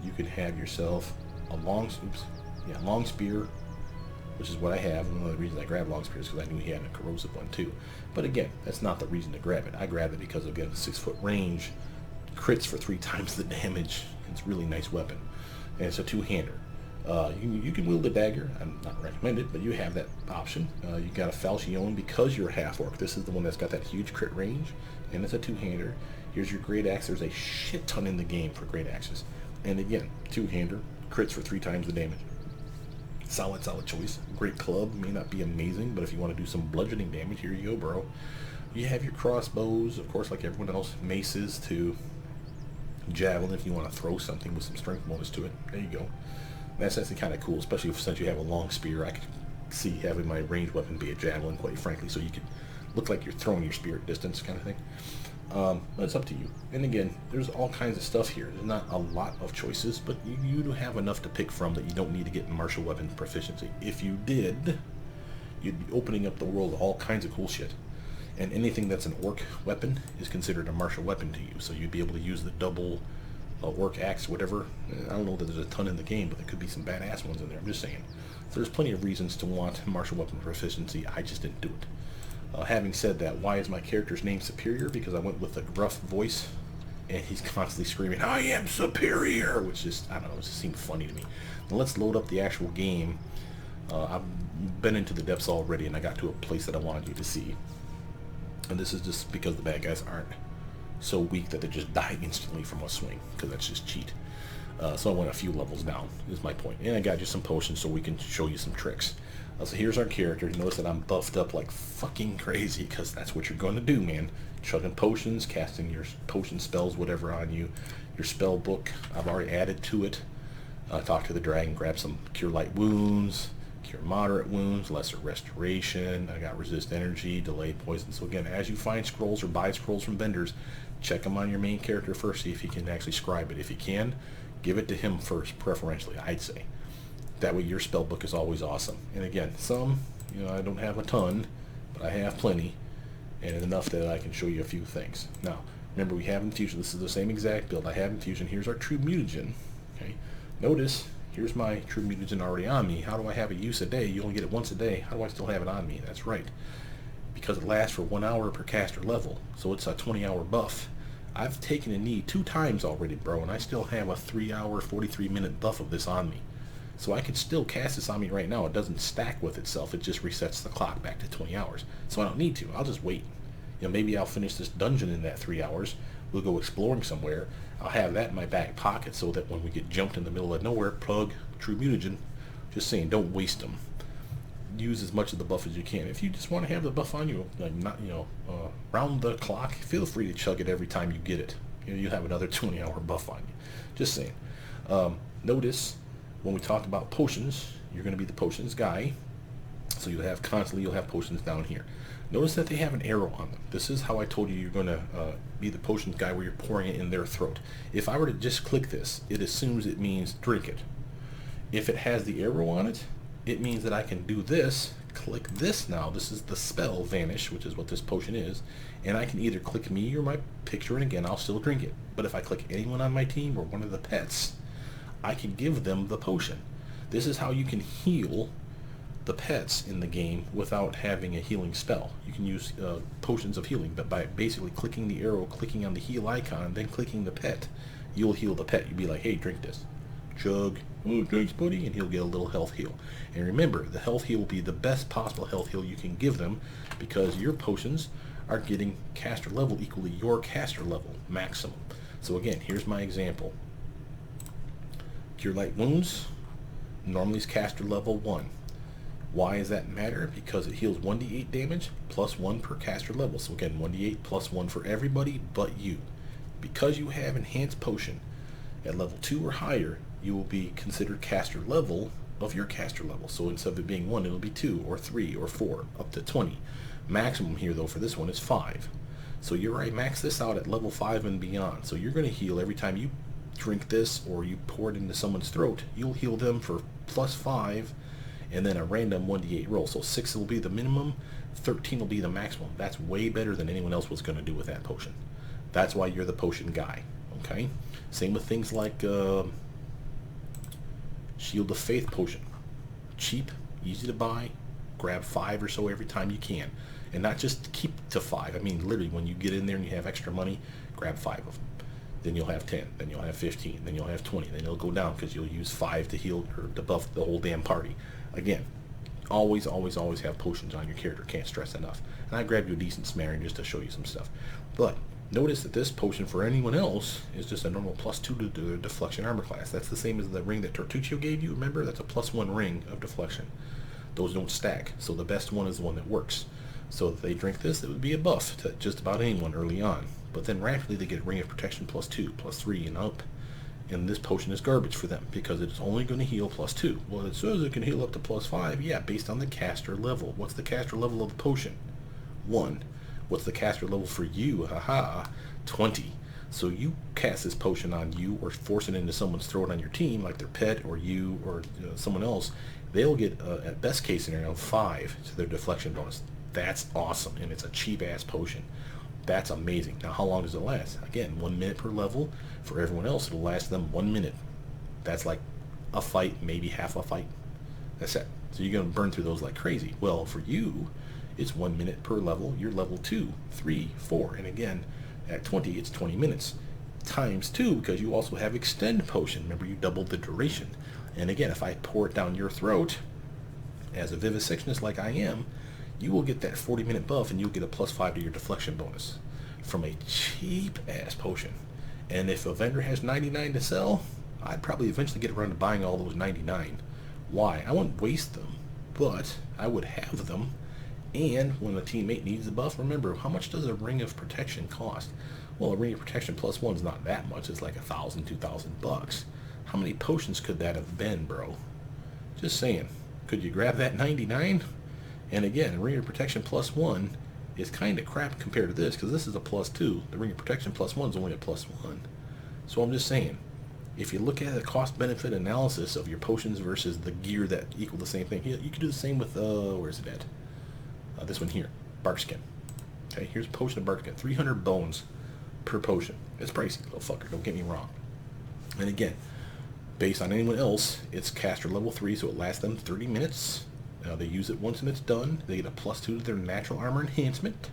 You can have yourself a long spear, which is what I have. One of the reasons I grabbed long spears is because I knew he had a corrosive one too. But again, that's not the reason to grab it. I grabbed it because, again, 6-foot range, crits for 3 times the damage. It's a really nice weapon. And it's a two-hander. You can wield a dagger. I'm not recommended, but you have that option. You got a falchion because you're a half-orc. This is the one that's got that huge crit range, and it's a two-hander. Here's your great axe. There's a shit ton in the game for great axes. And again, two-hander, crits for 3 times the damage. Solid choice. Great club. May not be amazing, but if you want to do some bludgeoning damage, here you go, bro. You have your crossbows, of course, like everyone else. Maces to javelin if you want to throw something with some strength bonus to it. There you go. That's actually kind of cool, especially since you have a long spear. I could see having my ranged weapon be a javelin, quite frankly, so you could look like you're throwing your spear at distance kind of thing. But it's up to you. And again, there's all kinds of stuff here. There's not a lot of choices, but you do have enough to pick from that you don't need to get martial weapon proficiency. If you did, you'd be opening up the world to all kinds of cool shit. And anything that's an orc weapon is considered a martial weapon to you. So you'd be able to use the double orc axe, whatever. I don't know that there's a ton in the game, but there could be some badass ones in there. I'm just saying. So there's plenty of reasons to want martial weapon proficiency. I just didn't do it. Having said that, why is my character's name Superior? Because I went with a gruff voice, and he's constantly screaming, "I am superior!" Which just, I don't know, it just seemed funny to me. Now let's load up the actual game. I've been into the depths already, and I got to a place that I wanted you to see. And this is just because the bad guys aren't so weak that they just die instantly from a swing, because that's just cheat. So I went a few levels down, is my point. And I got you some potions so we can show you some tricks. So here's our character. Notice that I'm buffed up like fucking crazy, because that's what you're going to do, man. Chugging potions, casting your potion spells, whatever on you. Your spell book, I've already added to it. Talk to the dragon, grab some Cure Light Wounds, Cure Moderate Wounds, Lesser Restoration. I got Resist Energy, Delay Poison. So again, as you find scrolls or buy scrolls from vendors, check them on your main character first, see if he can actually scribe it. If he can, give it to him first, preferentially, I'd say. That way your spell book is always awesome. And again, some, I don't have a ton, but I have plenty, and enough that I can show you a few things. Now, remember, we have Infusion. This is the same exact build. I have Infusion. Here's our True Mutagen. Okay. Notice, here's my True Mutagen already on me. How do I have it use a day? You only get it once a day. How do I still have it on me? That's right. Because it lasts for 1 hour per caster level, so it's a 20-hour buff. I've taken a knee 2 times already, bro, and I still have a 3-hour, 43-minute buff of this on me. So I could still cast this on me right now. It doesn't stack with itself. It just resets the clock back to 20 hours. So I don't need to. I'll just wait. Maybe I'll finish this dungeon in that 3 hours. We'll go exploring somewhere. I'll have that in my back pocket so that when we get jumped in the middle of nowhere, plug True Mutagen. Just saying, don't waste them. Use as much of the buff as you can. If you just want to have the buff on you, like not, round the clock, feel free to chug it every time you get it. You'll have another 20-hour buff on you. Just saying. Notice, when we talk about potions, you're going to be the potions guy. So you'll have potions down here. Notice that they have an arrow on them. This is how I told you you're going to be the potions guy, where you're pouring it in their throat. If I were to just click this, it assumes it means drink it. If it has the arrow on it, it means that I can do this, click this now. This is the spell Vanish, which is what this potion is. And I can either click me or my picture, and again, I'll still drink it. But if I click anyone on my team or one of the pets, I can give them the potion. This is how you can heal the pets in the game without having a healing spell. You can use potions of healing, but by basically clicking the arrow, clicking on the heal icon, then clicking the pet, you'll heal the pet. You'll be like, hey, drink this. Chug. Oh, thanks, buddy. And he'll get a little health heal. And remember, the health heal will be the best possible health heal you can give them, because your potions are getting caster level equally your caster level maximum. So again, here's my example. Cure Light Wounds normally is caster level 1. Why does that matter? Because it heals 1d8 damage plus 1 per caster level. So again, 1d8 plus 1 for everybody but you. Because you have enhanced potion at level 2 or higher, you will be considered caster level of your caster level. So instead of it being 1, it'll be 2 or 3 or 4 up to 20. Maximum here though for this one is 5. So you're right, max this out at level 5 and beyond. So you're going to heal every time you drink this or you pour it into someone's throat. You'll heal them for plus 5 and then a random 1d8 roll. So 6 will be the minimum, 13 will be the maximum. That's way better than anyone else was going to do with that potion. That's why you're the potion guy. Okay? Same with things like Shield of Faith potion. Cheap, easy to buy, grab 5 or so every time you can. And not just keep to 5. I mean, literally, when you get in there and you have extra money, grab 5 of them. Then you'll have 10, then you'll have 15, then you'll have 20, then it'll go down because you'll use 5 to heal or to buff the whole damn party. Again, always have potions on your character. Can't stress enough. And I grabbed you a decent smattering just to show you some stuff. But notice that this potion for anyone else is just a normal +2 to their deflection armor class. That's the same as the ring that Tortuccio gave you. Remember, that's a +1 ring of deflection. Those don't stack. So the best one is the one that works. So if they drink this, it would be a buff to just about anyone early on. But then rapidly they get Ring of Protection +2, +3, and up. And this potion is garbage for them because it's only going to heal +2. Well, it says it can heal up to +5. Yeah, based on the caster level. What's the caster level of the potion? 1. What's the caster level for you? Haha, 20. So you cast this potion on you or force it into someone's throat on your team, like their pet or you or someone else. They'll get, at best case scenario, 5 to their deflection bonus. That's awesome, and it's a cheap-ass potion. That's amazing. Now, how long does it last? Again, 1 minute per level. For everyone else, it'll last them 1 minute. That's like a fight, maybe half a fight. That's it. So you're going to burn through those like crazy. Well, for you, it's 1 minute per level. You're level 2, 3, 4. And again, at 20, it's 20 minutes. Times 2, because you also have Extend Potion. Remember, you doubled the duration. And again, if I pour it down your throat, as a Vivisectionist like I am, you will get that 40-minute buff, and you'll get a +5 to your deflection bonus from a cheap-ass potion. And if a vendor has 99 to sell, I'd probably eventually get around to buying all those 99. Why? I wouldn't waste them, but I would have them. And when a teammate needs a buff, remember, how much does a Ring of Protection cost? Well, a Ring of Protection +1 is not that much. It's like $1,000, $2,000. How many potions could that have been, bro? Just saying. Could you grab that 99? And again, a Ring of Protection +1 is kind of crap compared to this, because this is a +2. The Ring of Protection +1 is only a +1. So I'm just saying, if you look at the cost-benefit analysis of your potions versus the gear that equal the same thing, you can do the same with, where's it at? This one here, Barkskin. Okay, here's a potion of Barkskin. 300 bones per potion. It's pricey, little fucker, don't get me wrong. And again, based on anyone else, it's caster level 3, so it lasts them 30 minutes. They use it once and it's done. They get a +2 to their natural armor enhancement.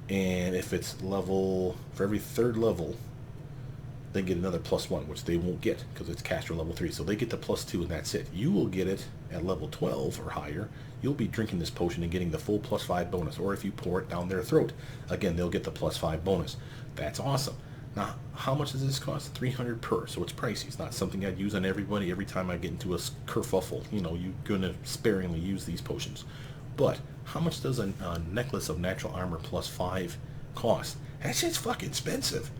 And if it's level, for every 3rd level, they get another +1, which they won't get because it's caster level 3. So they get the +2 and that's it. You will get it at level 12 or higher. You'll be drinking this potion and getting the full +5 bonus. Or if you pour it down their throat, again, they'll get the +5 bonus. That's awesome. Now, how much does this cost? 300 per, so it's pricey. It's not something I'd use on everybody every time I get into a kerfuffle. You know, you're going to sparingly use these potions. But how much does a necklace of natural armor +5 cost? That shit's fucking expensive.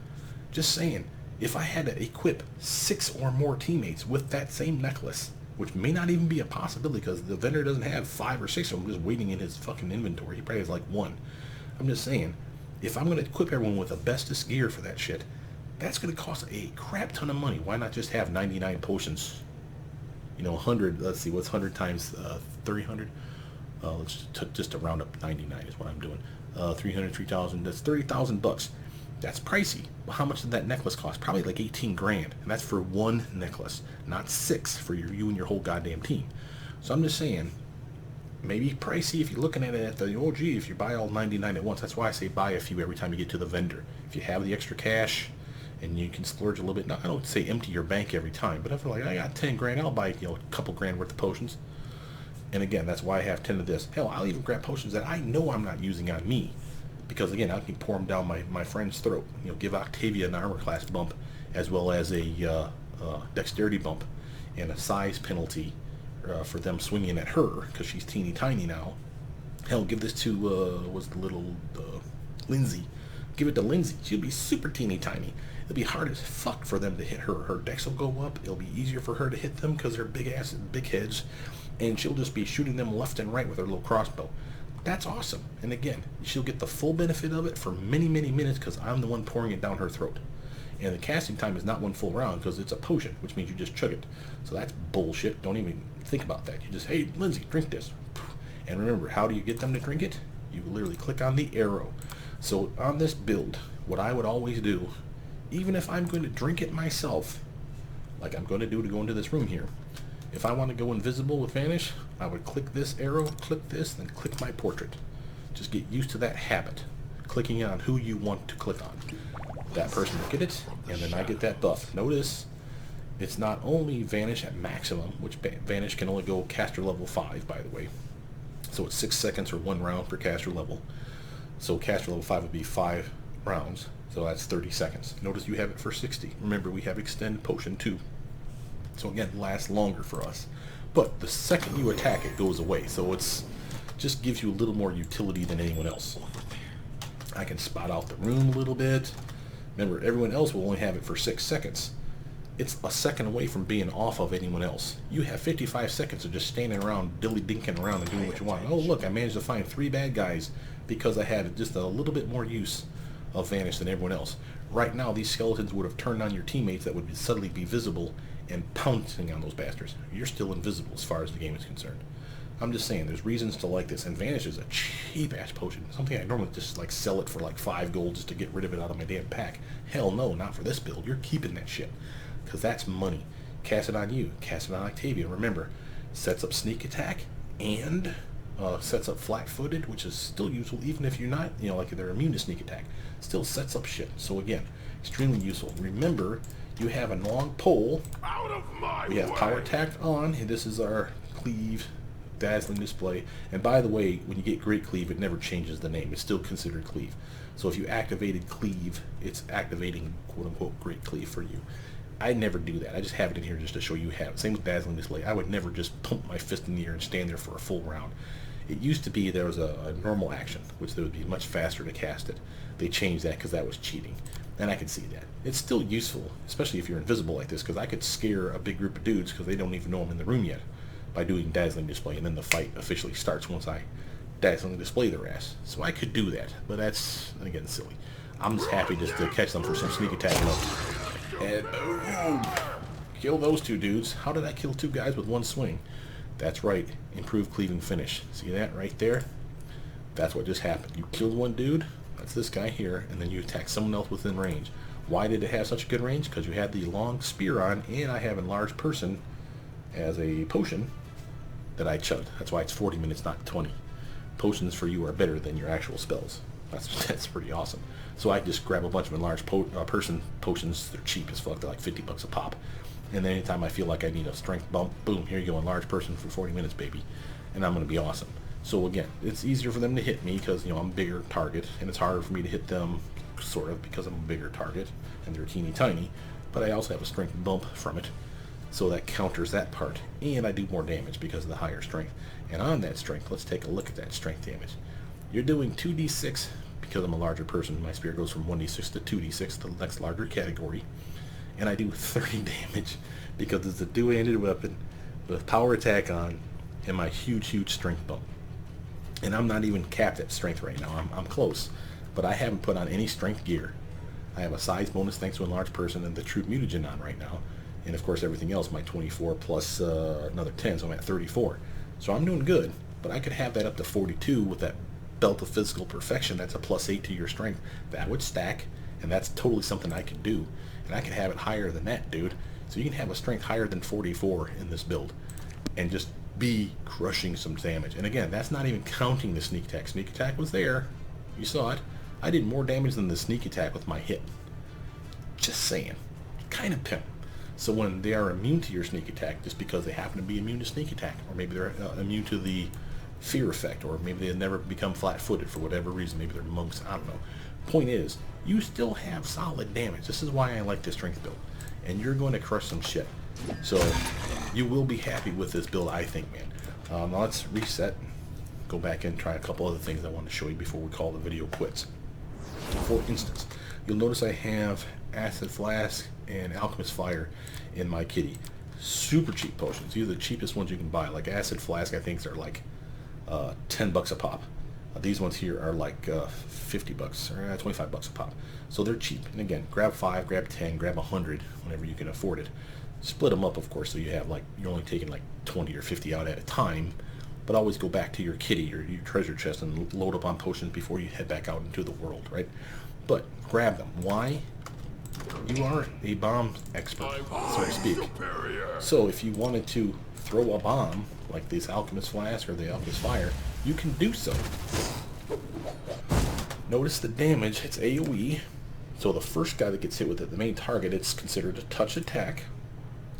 Just saying, if I had to equip 6 or more teammates with that same necklace, which may not even be a possibility because the vendor doesn't have 5 or 6 of them just waiting in his fucking inventory. He probably has like 1. I'm just saying, if I'm going to equip everyone with the bestest gear for that shit, that's going to cost a crap ton of money. Why not just have 99 potions? You know, 100, let's see, what's 100 times 300? Let's just to round up 99 is what I'm doing. 300, 3,000, that's $30,000. That's pricey. Well, how much did that necklace cost? Probably like 18 grand. And that's for one necklace, not 6 for you and your whole goddamn team. So I'm just saying, maybe pricey if you're looking at it at the, oh gee, if you buy all 99 at once. That's why I say buy a few every time you get to the vendor. If you have the extra cash and you can splurge a little bit. Now, I don't say empty your bank every time, but if you're like, I got 10 grand, I'll buy, a couple grand worth of potions. And again, that's why I have 10 of this. Hell, I'll even grab potions that I know I'm not using on me. Because again, I can pour them down my friend's throat. Give Octavia an armor class bump, as well as a dexterity bump, and a size penalty for them swinging at her, because she's teeny tiny now. Hell, give this to, was the little Lindsay. Give it to Lindsay. She'll be super teeny tiny. It'll be hard as fuck for them to hit her. Her dex will go up. It'll be easier for her to hit them because they're big ass and big heads. And she'll just be shooting them left and right with her little crossbow. That's awesome. And again, she'll get the full benefit of it for many, many minutes because I'm the one pouring it down her throat. And the casting time is not one full round because it's a potion, which means you just chug it. So that's bullshit. Don't even think about that. You just, hey, Lindsay, drink this. And remember, how do you get them to drink it? You literally click on the arrow. So on this build, what I would always do, even if I'm going to drink it myself, like I'm going to do to go into this room here, if I want to go invisible with Vanish, I would click this arrow, click this, then click my portrait. Just get used to that habit. Clicking on who you want to click on. That person will get it, and then I get that buff. Notice, it's not only Vanish at maximum, which Vanish can only go caster level 5, by the way. So it's 6 seconds or 1 round per caster level. So caster level 5 would be 5 rounds, so that's 30 seconds. Notice you have it for 60. Remember, we have Extend Potion too. So again, lasts longer for us. But the second you attack, it goes away. So it's just gives you a little more utility than anyone else. I can spot out the room a little bit. Remember, everyone else will only have it for 6 seconds. It's a second away from being off of anyone else. You have 55 seconds of just standing around, dilly-dinking around and doing what you want. Oh, look, I managed to find 3 bad guys because I had just a little bit more use of Vanish than everyone else. Right now, these skeletons would have turned on your teammates that would suddenly be visible and pouncing on those bastards. You're still invisible as far as the game is concerned. I'm just saying, there's reasons to like this, and Vanish is a cheap-ass potion. Something I normally just like sell it for like 5 gold just to get rid of it out of my damn pack. Hell no, not for this build. You're keeping that shit, because that's money. Cast it on you, cast it on Octavia. Remember, sets up sneak attack and sets up flat-footed, which is still useful even if you're not, like they're immune to sneak attack. Still sets up shit. So again, extremely useful. Remember, you have a long pole. Out of my we have way. power tacked on, and this is our cleave Dazzling Display. And by the way, when you get Great Cleave, it never changes the name. It's still considered Cleave. So if you activated Cleave, it's activating quote-unquote Great Cleave for you. I never do that. I just have it in here just to show you have it. Same with Dazzling Display. I would never just pump my fist in the air and stand there for a full round. It used to be there was a normal action, which there would be much faster to cast it. They changed that because that was cheating. And I can see that. It's still useful, especially if you're invisible like this, because I could scare a big group of dudes because they don't even know I'm in the room yet by doing Dazzling Display, and then the fight officially starts once I Dazzling Display their ass. So I could do that, but that's, again, silly. I'm just happy just to catch them for some sneak attack low. And boom! Kill those 2 dudes. How did I kill 2 guys with 1 swing? That's right, improved cleaving finish. See that right there? That's what just happened. You killed 1 dude, that's this guy here, and then you attack someone else within range. Why did it have such a good range? Because you had the long spear on, and I have enlarged person as a potion that I chugged. That's why it's 40 minutes, not 20. Potions for you are better than your actual spells. That's pretty awesome. So I just grab a bunch of enlarged person potions. They're cheap as fuck. They're like 50 bucks a pop. And then anytime I feel like I need a strength bump, boom, here you go, enlarged person for 40 minutes, baby. And I'm going to be awesome. So again, it's easier for them to hit me because, I'm a bigger target, and it's harder for me to hit them, sort of, because I'm a bigger target, and they're teeny tiny. But I also have a strength bump from it, so that counters that part. And I do more damage because of the higher strength. And on that strength, let's take a look at that strength damage. You're doing 2d6 because I'm a larger person. My spear goes from 1d6 to 2d6, the next larger category. And I do 30 damage because it's a two-handed weapon with power attack on and my huge strength bump. And I'm not even capped at strength right now. I'm close, but I haven't put on any strength gear. I have a size bonus thanks to a large person and the true mutagen on right now. And of course everything else, my 24 plus another 10, so I'm at 34. So I'm doing good, but I could have that up to 42 with that belt of physical perfection. That's a +8 to your strength. That would stack, And that's totally something I can do. And I can have it higher than that, dude. So you can have a strength higher than 44 in this build. And just be crushing some damage. And again, that's not even counting the sneak attack. Sneak attack was there. You saw it. I did more damage than the sneak attack with my hit. Just saying. Kind of pimp. So when they are immune to your sneak attack, just because they happen to be immune to sneak attack, or maybe they're immune to the fear effect, or maybe they never become flat-footed for whatever reason, maybe they're monks, I don't know. Point is, you still have solid damage. This is why I like this strength build. And you're going to crush some shit. So you will be happy with this build, I think, man. Now let's reset, go back and try a couple other things I want to show you before we call the video quits. For instance, you'll notice I have Acid Flask and Alchemist Fire in my kitty. Super cheap potions. These are the cheapest ones you can buy. Like Acid Flask, I think they're like 10 bucks a pop. These ones here are like 50 bucks or 25 bucks a pop. So they're cheap. And again, grab 5, grab 10, grab 100 whenever you can afford it. Split them up, of course, so you have like, you're only taking like 20 or 50 out at a time. But always go back to your kitty or your treasure chest and load up on potions before you head back out into the world, right? But grab them. Why? You are a bomb expert, so to speak. So if you wanted to throw a bomb, like this Alchemist Flask or the Alchemist Fire, you can do so. Notice the damage, it's AoE. So the first guy that gets hit with it, the main target, it's considered a touch attack.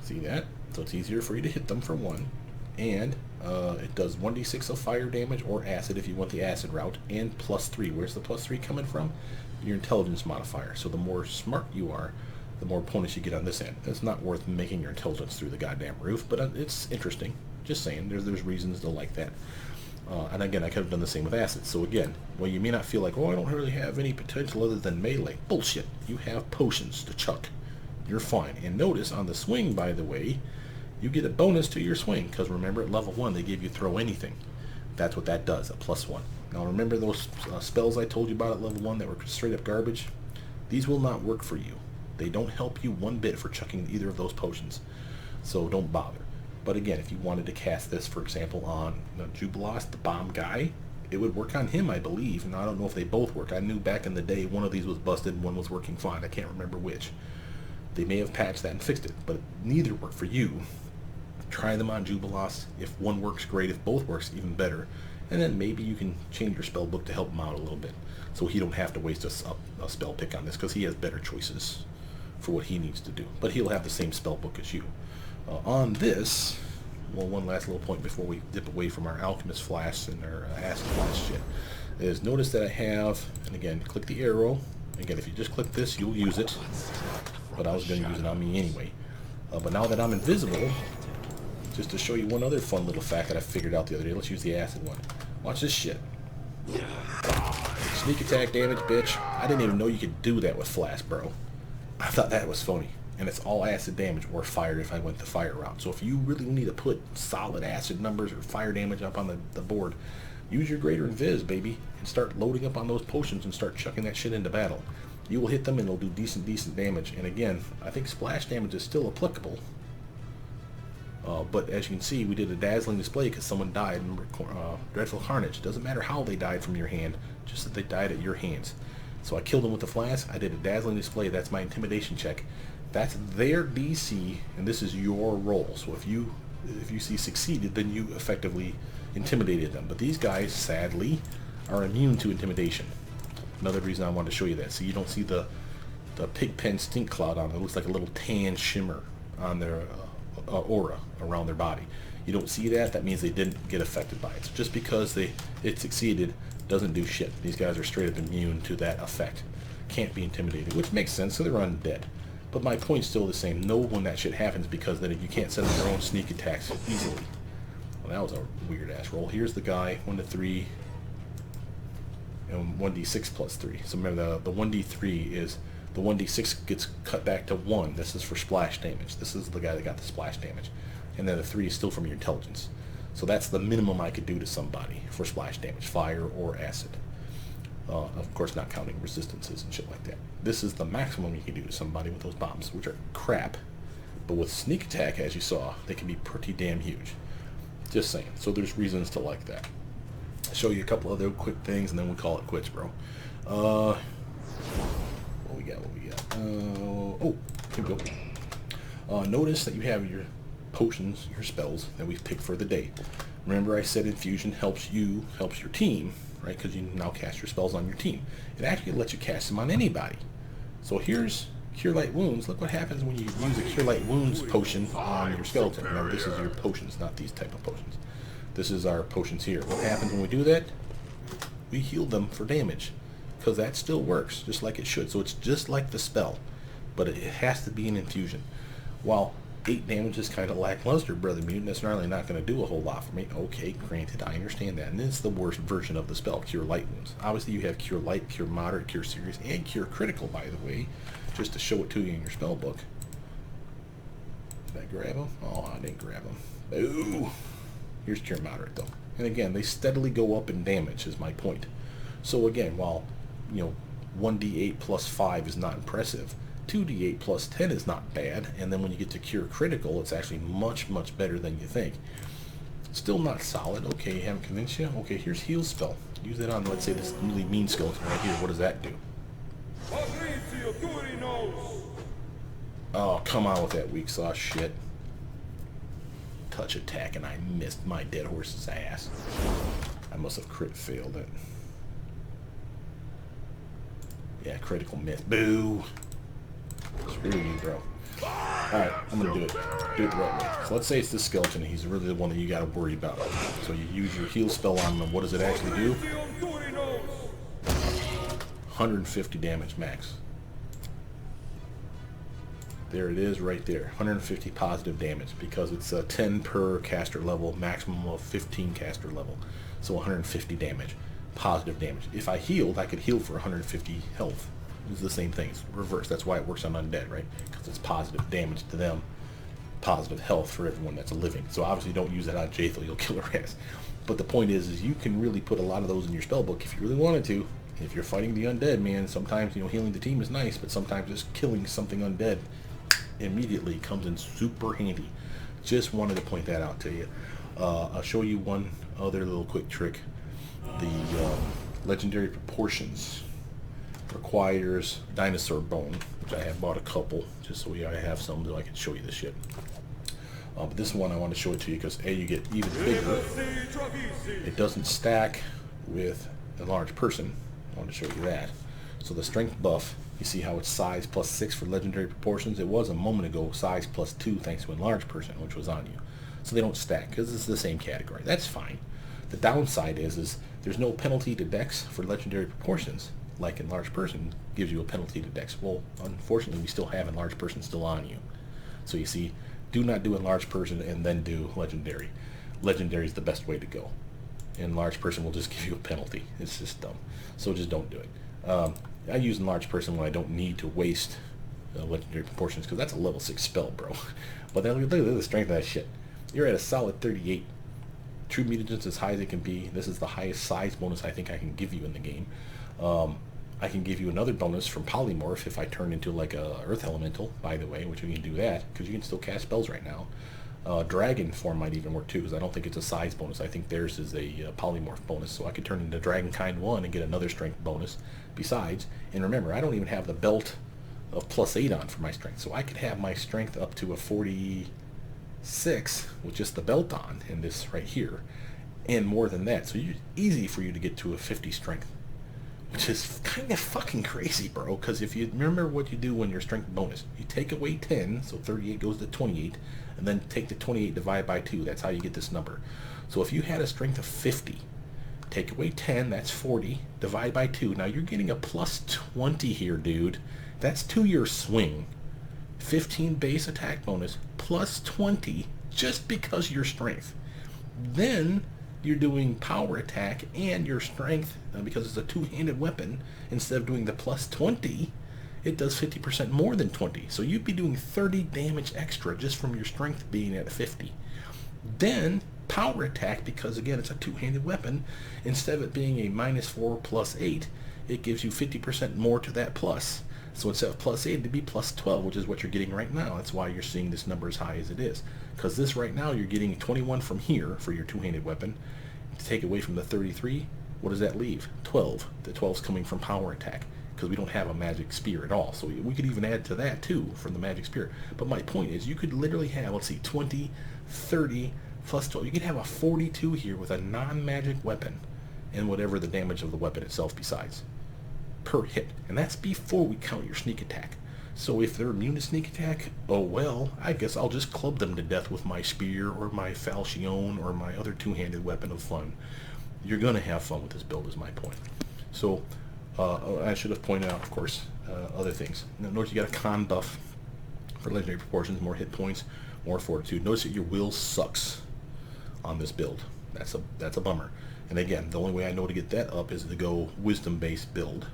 See that? So it's easier for you to hit them for one. And it does 1d6 of fire damage or acid if you want the acid route, and +3. Where's the +3 coming from? Your intelligence modifier. So the more smart you are, the more points you get on this end. It's not worth making your intelligence through the goddamn roof, but it's interesting. Just saying, there's reasons to like that. And again, I could have done the same with acid. So again, well, you may not feel like, oh, I don't really have any potential other than melee. Bullshit. You have potions to chuck. You're fine. And notice on the swing, by the way, you get a bonus to your swing, because remember at level 1 they gave you throw anything. That's what that does, a +1. Now remember those spells I told you about at level 1 that were straight up garbage? These will not work for you. They don't help you one bit for chucking either of those potions. So don't bother. But again, if you wanted to cast this, for example, on Jubilos, the bomb guy, it would work on him, I believe. And I don't know if they both work. I knew back in the day one of these was busted and one was working fine. I can't remember which. They may have patched that and fixed it, but neither work for you. Try them on Jubilos. If one works, great. If both works, even better. And then maybe you can change your spell book to help him out a little bit, so he don't have to waste a spell pick on this, because he has better choices for what he needs to do. But he'll have the same spell book as you. On this, well, one last little point before we dip away from our Alchemist Flasks and our Acid Flask shit, is notice that I have, and again, click the arrow. Again, if you just click this, you'll use it. But I was going to use it on me anyway. But now that I'm invisible, just to show you one other fun little fact that I figured out the other day, let's use the acid one. Watch this shit. Sneak attack damage, bitch. I didn't even know you could do that with Flask, bro. I thought that was phony. And it's all acid damage or fire if I went the fire route. So if you really need to put solid acid numbers or fire damage up on the board, use your greater invis, baby, and start loading up on those potions and start chucking that shit into battle. You will hit them and it'll do decent damage. And again, I think splash damage is still applicable. But as you can see, we did a Dazzling Display because someone died. Remember, Dreadful Carnage. Doesn't matter how they died from your hand, just that they died at your hands. So I killed them with the Flask. I did a Dazzling Display. That's my intimidation check. That's their DC, and this is your roll. So if you see succeeded, then you effectively intimidated them. But these guys, sadly, are immune to intimidation. Another reason I wanted to show you that. So you don't see the pigpen stink cloud on it. It looks like a little tan shimmer on their aura around their body. You don't see that, that means they didn't get affected by it. So just because it succeeded doesn't do shit. These guys are straight up immune to that effect. Can't be intimidated, which makes sense, so they're undead. But my point's still the same. Know when that shit happens, because then you can't set up your own sneak attacks easily. Well, that was a weird ass roll. Here's the guy, 1 to 3, and 1d6 plus 3. So remember, the 1d3 is, the 1d6 gets cut back to 1. This is for splash damage. This is the guy that got the splash damage. And then the 3 is still from your intelligence. So that's the minimum I could do to somebody for splash damage, fire or acid. Of course, not counting resistances and shit like that. This is the maximum you can do to somebody with those bombs, which are crap. But with sneak attack, as you saw, they can be pretty damn huge. Just saying. So there's reasons to like that. I'll show you a couple other quick things, and then we call it quits, bro. What we got? Oh, here we go. Notice that you have your potions, your spells that we've picked for the day. Remember I said Infusion helps your team, right? Because you now cast your spells on your team. It actually lets you cast them on anybody. So here's Cure Light Wounds. Look what happens when you use a Cure Light Wounds potion on your skeleton. Remember, this is your potions, not these type of potions. This is our potions here. What happens when we do that? We heal them for damage, because that still works just like it should. So it's just like the spell, but it has to be an infusion. While 8 damage is kind of lackluster, Brothermutant, that's really not going to do a whole lot for me. Okay, granted, I understand that. And it's the worst version of the spell, Cure Light Wounds. Obviously, you have Cure Light, Cure Moderate, Cure Serious, and Cure Critical, by the way, just to show it to you in your spell book. Did I grab them? Oh, I didn't grab them. Ooh. Here's Cure Moderate, though. And again, they steadily go up in damage, is my point. So again, while, 1d8 plus 5 is not impressive, 2d8 plus 10 is not bad, and then when you get to Cure Critical, it's actually much, much better than you think. Still not solid. Okay, haven't convinced you? Okay, here's Heal Spell. Use that on, let's say, this really mean skeleton right here. What does that do? Oh, come on with that weak sauce shit. Touch attack, and I missed my dead horse's ass. I must have crit failed it. Yeah, critical miss. Boo! Screw you, bro. Alright, I'm gonna do it. Do it the right way. So let's say it's this skeleton. He's really the one that you gotta worry about. So you use your heal spell on him. What does it actually do? 150 damage max. There it is right there. 150 positive damage, because it's a 10 per caster level, maximum of 15 caster level. So 150 damage. Positive damage. If I healed, I could heal for 150 health. It's the same thing. It's reverse. That's why it works on undead, right? Because it's positive damage to them, positive health for everyone that's living. So obviously don't use that on Jathel. You'll kill her ass. But the point is you can really put a lot of those in your spellbook if you really wanted to. If you're fighting the undead, man, sometimes, healing the team is nice, but sometimes just killing something undead immediately comes in super handy. Just wanted to point that out to you. I'll show you one other little quick trick. The Legendary Proportions requires dinosaur bone, which I have bought a couple just so I have some so I can show you this shit. But this one I want to show it to you because A, you get even bigger. It doesn't stack with a large person. I want to show you that. So the strength buff, you see how it's size plus 6 for Legendary Proportions? It was a moment ago size plus 2 thanks to enlarged person, which was on you. So they don't stack because it's the same category. That's fine. The downside is there's no penalty to dex for Legendary Proportions, like enlarged person gives you a penalty to dex. Well, unfortunately, we still have enlarged person still on you. So you see, do not do enlarged person and then do legendary. Legendary is the best way to go. Enlarged person will just give you a penalty. It's just dumb. So just don't do it. I use enlarged person when I don't need to waste Legendary Proportions, because that's a level 6 spell, bro. But then look at the strength of that shit. You're at a solid 38. True mutagens as high as it can be. This is the highest size bonus I think I can give you in the game. I can give you another bonus from Polymorph if I turn into like a Earth Elemental, by the way, which we can do that, because you can still cast spells right now. Dragon form might even work too, because I don't think it's a size bonus. I think theirs is a Polymorph bonus, so I could turn into Dragon Kind 1 and get another strength bonus besides. And remember, I don't even have the belt of +8 on for my strength, so I could have my strength up to a 46 with just the belt on, and this right here, and more than that. So it's easy for you to get to a 50 strength, which is kind of fucking crazy, bro, because if you remember what you do when your strength bonus, you take away 10, so 38 goes to 28, and then take the 28 divided by 2. That's how you get this number. So if you had a strength of 50, take away 10, that's 40, divide by 2. Now you're getting a +20 here, dude. That's to your swing. 15 base attack bonus, +20, just because your strength. Then you're doing power attack and your strength, because it's a two-handed weapon. Instead of doing the +20, it does 50% more than 20. So you'd be doing 30 damage extra just from your strength being at 50. Then power attack, because again it's a two-handed weapon, instead of it being a -4 +8, it gives you 50% more to that plus. So instead of +8, it'd be +12, which is what you're getting right now. That's why you're seeing this number as high as it is. Because this right now, you're getting 21 from here for your two-handed weapon. To take away from the 33, what does that leave? 12. The 12's coming from power attack. because we don't have a magic spear at all. So we could even add to that too from the magic spear. But my point is, you could literally have, let's see, 20, 30 plus 12. You could have a 42 here with a non-magic weapon and whatever the damage of the weapon itself besides per hit. And that's before we count your sneak attack. So if they're immune to sneak attack, oh well, I guess I'll just club them to death with my spear or my falchion or my other two-handed weapon of fun. You're going to have fun with this build is my point. So I should have pointed out, of course, other things. Now, notice you got a con buff for legendary proportions, more hit points, more fortitude. Notice that your will sucks on this build. That's a bummer. And again, the only way I know to get that up is to go wisdom-based build,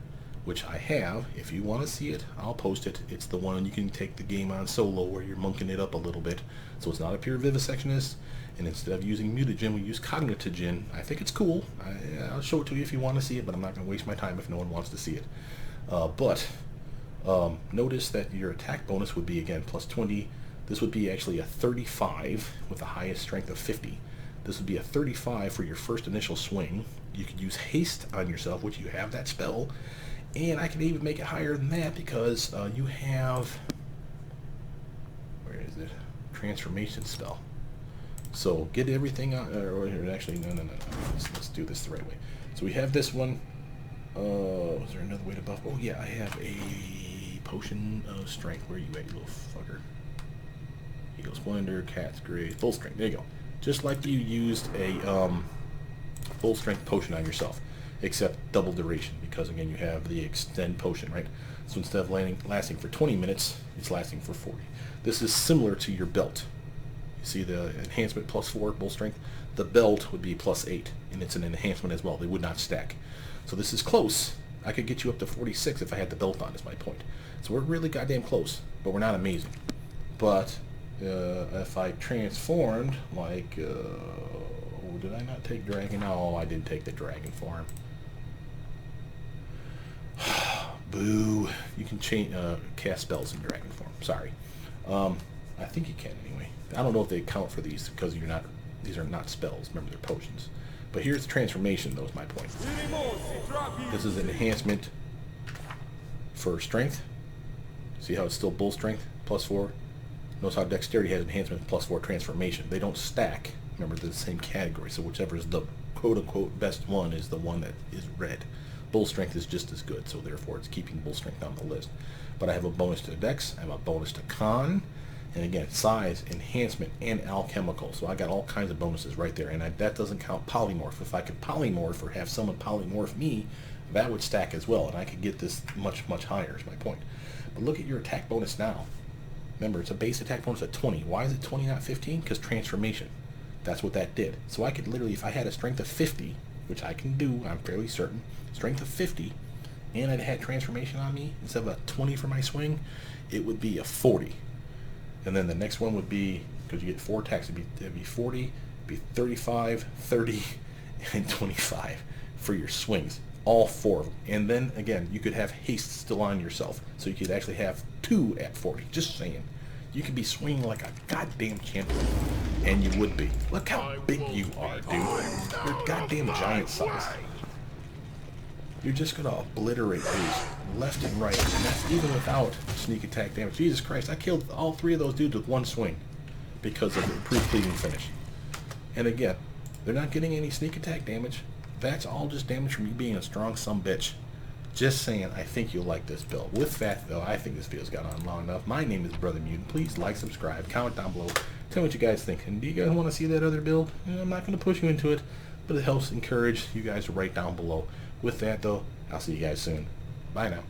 which I have. If you want to see it, I'll post it. It's the one you can take the game on solo where you're monking it up a little bit. So it's not a pure Vivisectionist, and instead of using Mutagen, we use Mutagen. I think it's cool. I'll show it to you if you want to see it, but I'm not going to waste my time if no one wants to see it. Notice that your attack bonus would be, again, plus 20. This would be actually a 35 with the highest strength of 50. This would be a 35 for your first initial swing. You could use haste on yourself, which you have that spell. And I can even make it higher than that because you have, where is it? Transformation spell. So get everything on, or actually, no. Let's do this the right way. So we have this one. Was there another way to buff? Oh yeah, I have a potion of strength. Where are you at, you little fucker? Eagle Splendor, Cat's Grace, full strength. There you go. Just like you used a full strength potion on yourself, except double duration, because again you have the extend potion, right? So instead of lasting for 20 minutes, it's lasting for 40. This is similar to your belt. You see the enhancement plus 4 bull strength? The belt would be plus 8, and it's an enhancement as well. They would not stack. So this is close. I could get you up to 46 if I had the belt on, is my point. So we're really goddamn close, but we're not amazing. But if I transformed, like, did I not take dragon? Oh, I did take the dragon form. Boo. You can cast spells in dragon form. Sorry. I think you can anyway. I don't know if they count for these because these are not spells. Remember, they're potions. But here's the transformation, though, is my point. This is an enhancement for strength. See how it's still bull strength, plus 4? Notice how dexterity has enhancement plus 4 transformation. They don't stack. Remember, they're the same category, so whichever is the quote-unquote best one is the one that is red. Bull strength is just as good, so therefore it's keeping bull strength on the list. But I have a bonus to dex, I have a bonus to con, and again, size, enhancement, and alchemical. So I got all kinds of bonuses right there, and that doesn't count polymorph. If I could polymorph or have someone polymorph me, that would stack as well, and I could get this much, much higher is my point. But look at your attack bonus now. Remember, it's a base attack bonus at 20. Why is it 20, not 15? Because transformation. That's what that did. So I could literally, if I had a strength of 50, which I can do, I'm fairly certain, strength of 50, and I'd had transformation on me, instead of a 20 for my swing, it would be a 40. And then the next one would be, because you get 4 attacks, it'd be 40, it'd be 35, 30, and 25 for your swings. All 4 of them. And then, again, you could have haste still on yourself. So you could actually have 2 at 40. Just saying. You could be swinging like a goddamn champion. And you would be. Look how big you are, dude. You're goddamn giant size. You're just going to obliterate these left and right. And that's even without sneak attack damage. Jesus Christ, I killed all 3 of those dudes with 1 swing. Because of the improved cleaving finish. And again, they're not getting any sneak attack damage. That's all just damage from you being a strong sumbitch. Just saying, I think you'll like this build. With that, though, I think this video's gone on long enough. My name is Brothermutant. Please like, subscribe, comment down below. Tell me what you guys think. And do you guys want to see that other build? I'm not going to push you into it, but it helps encourage you guys to write down below. With that, though, I'll see you guys soon. Bye now.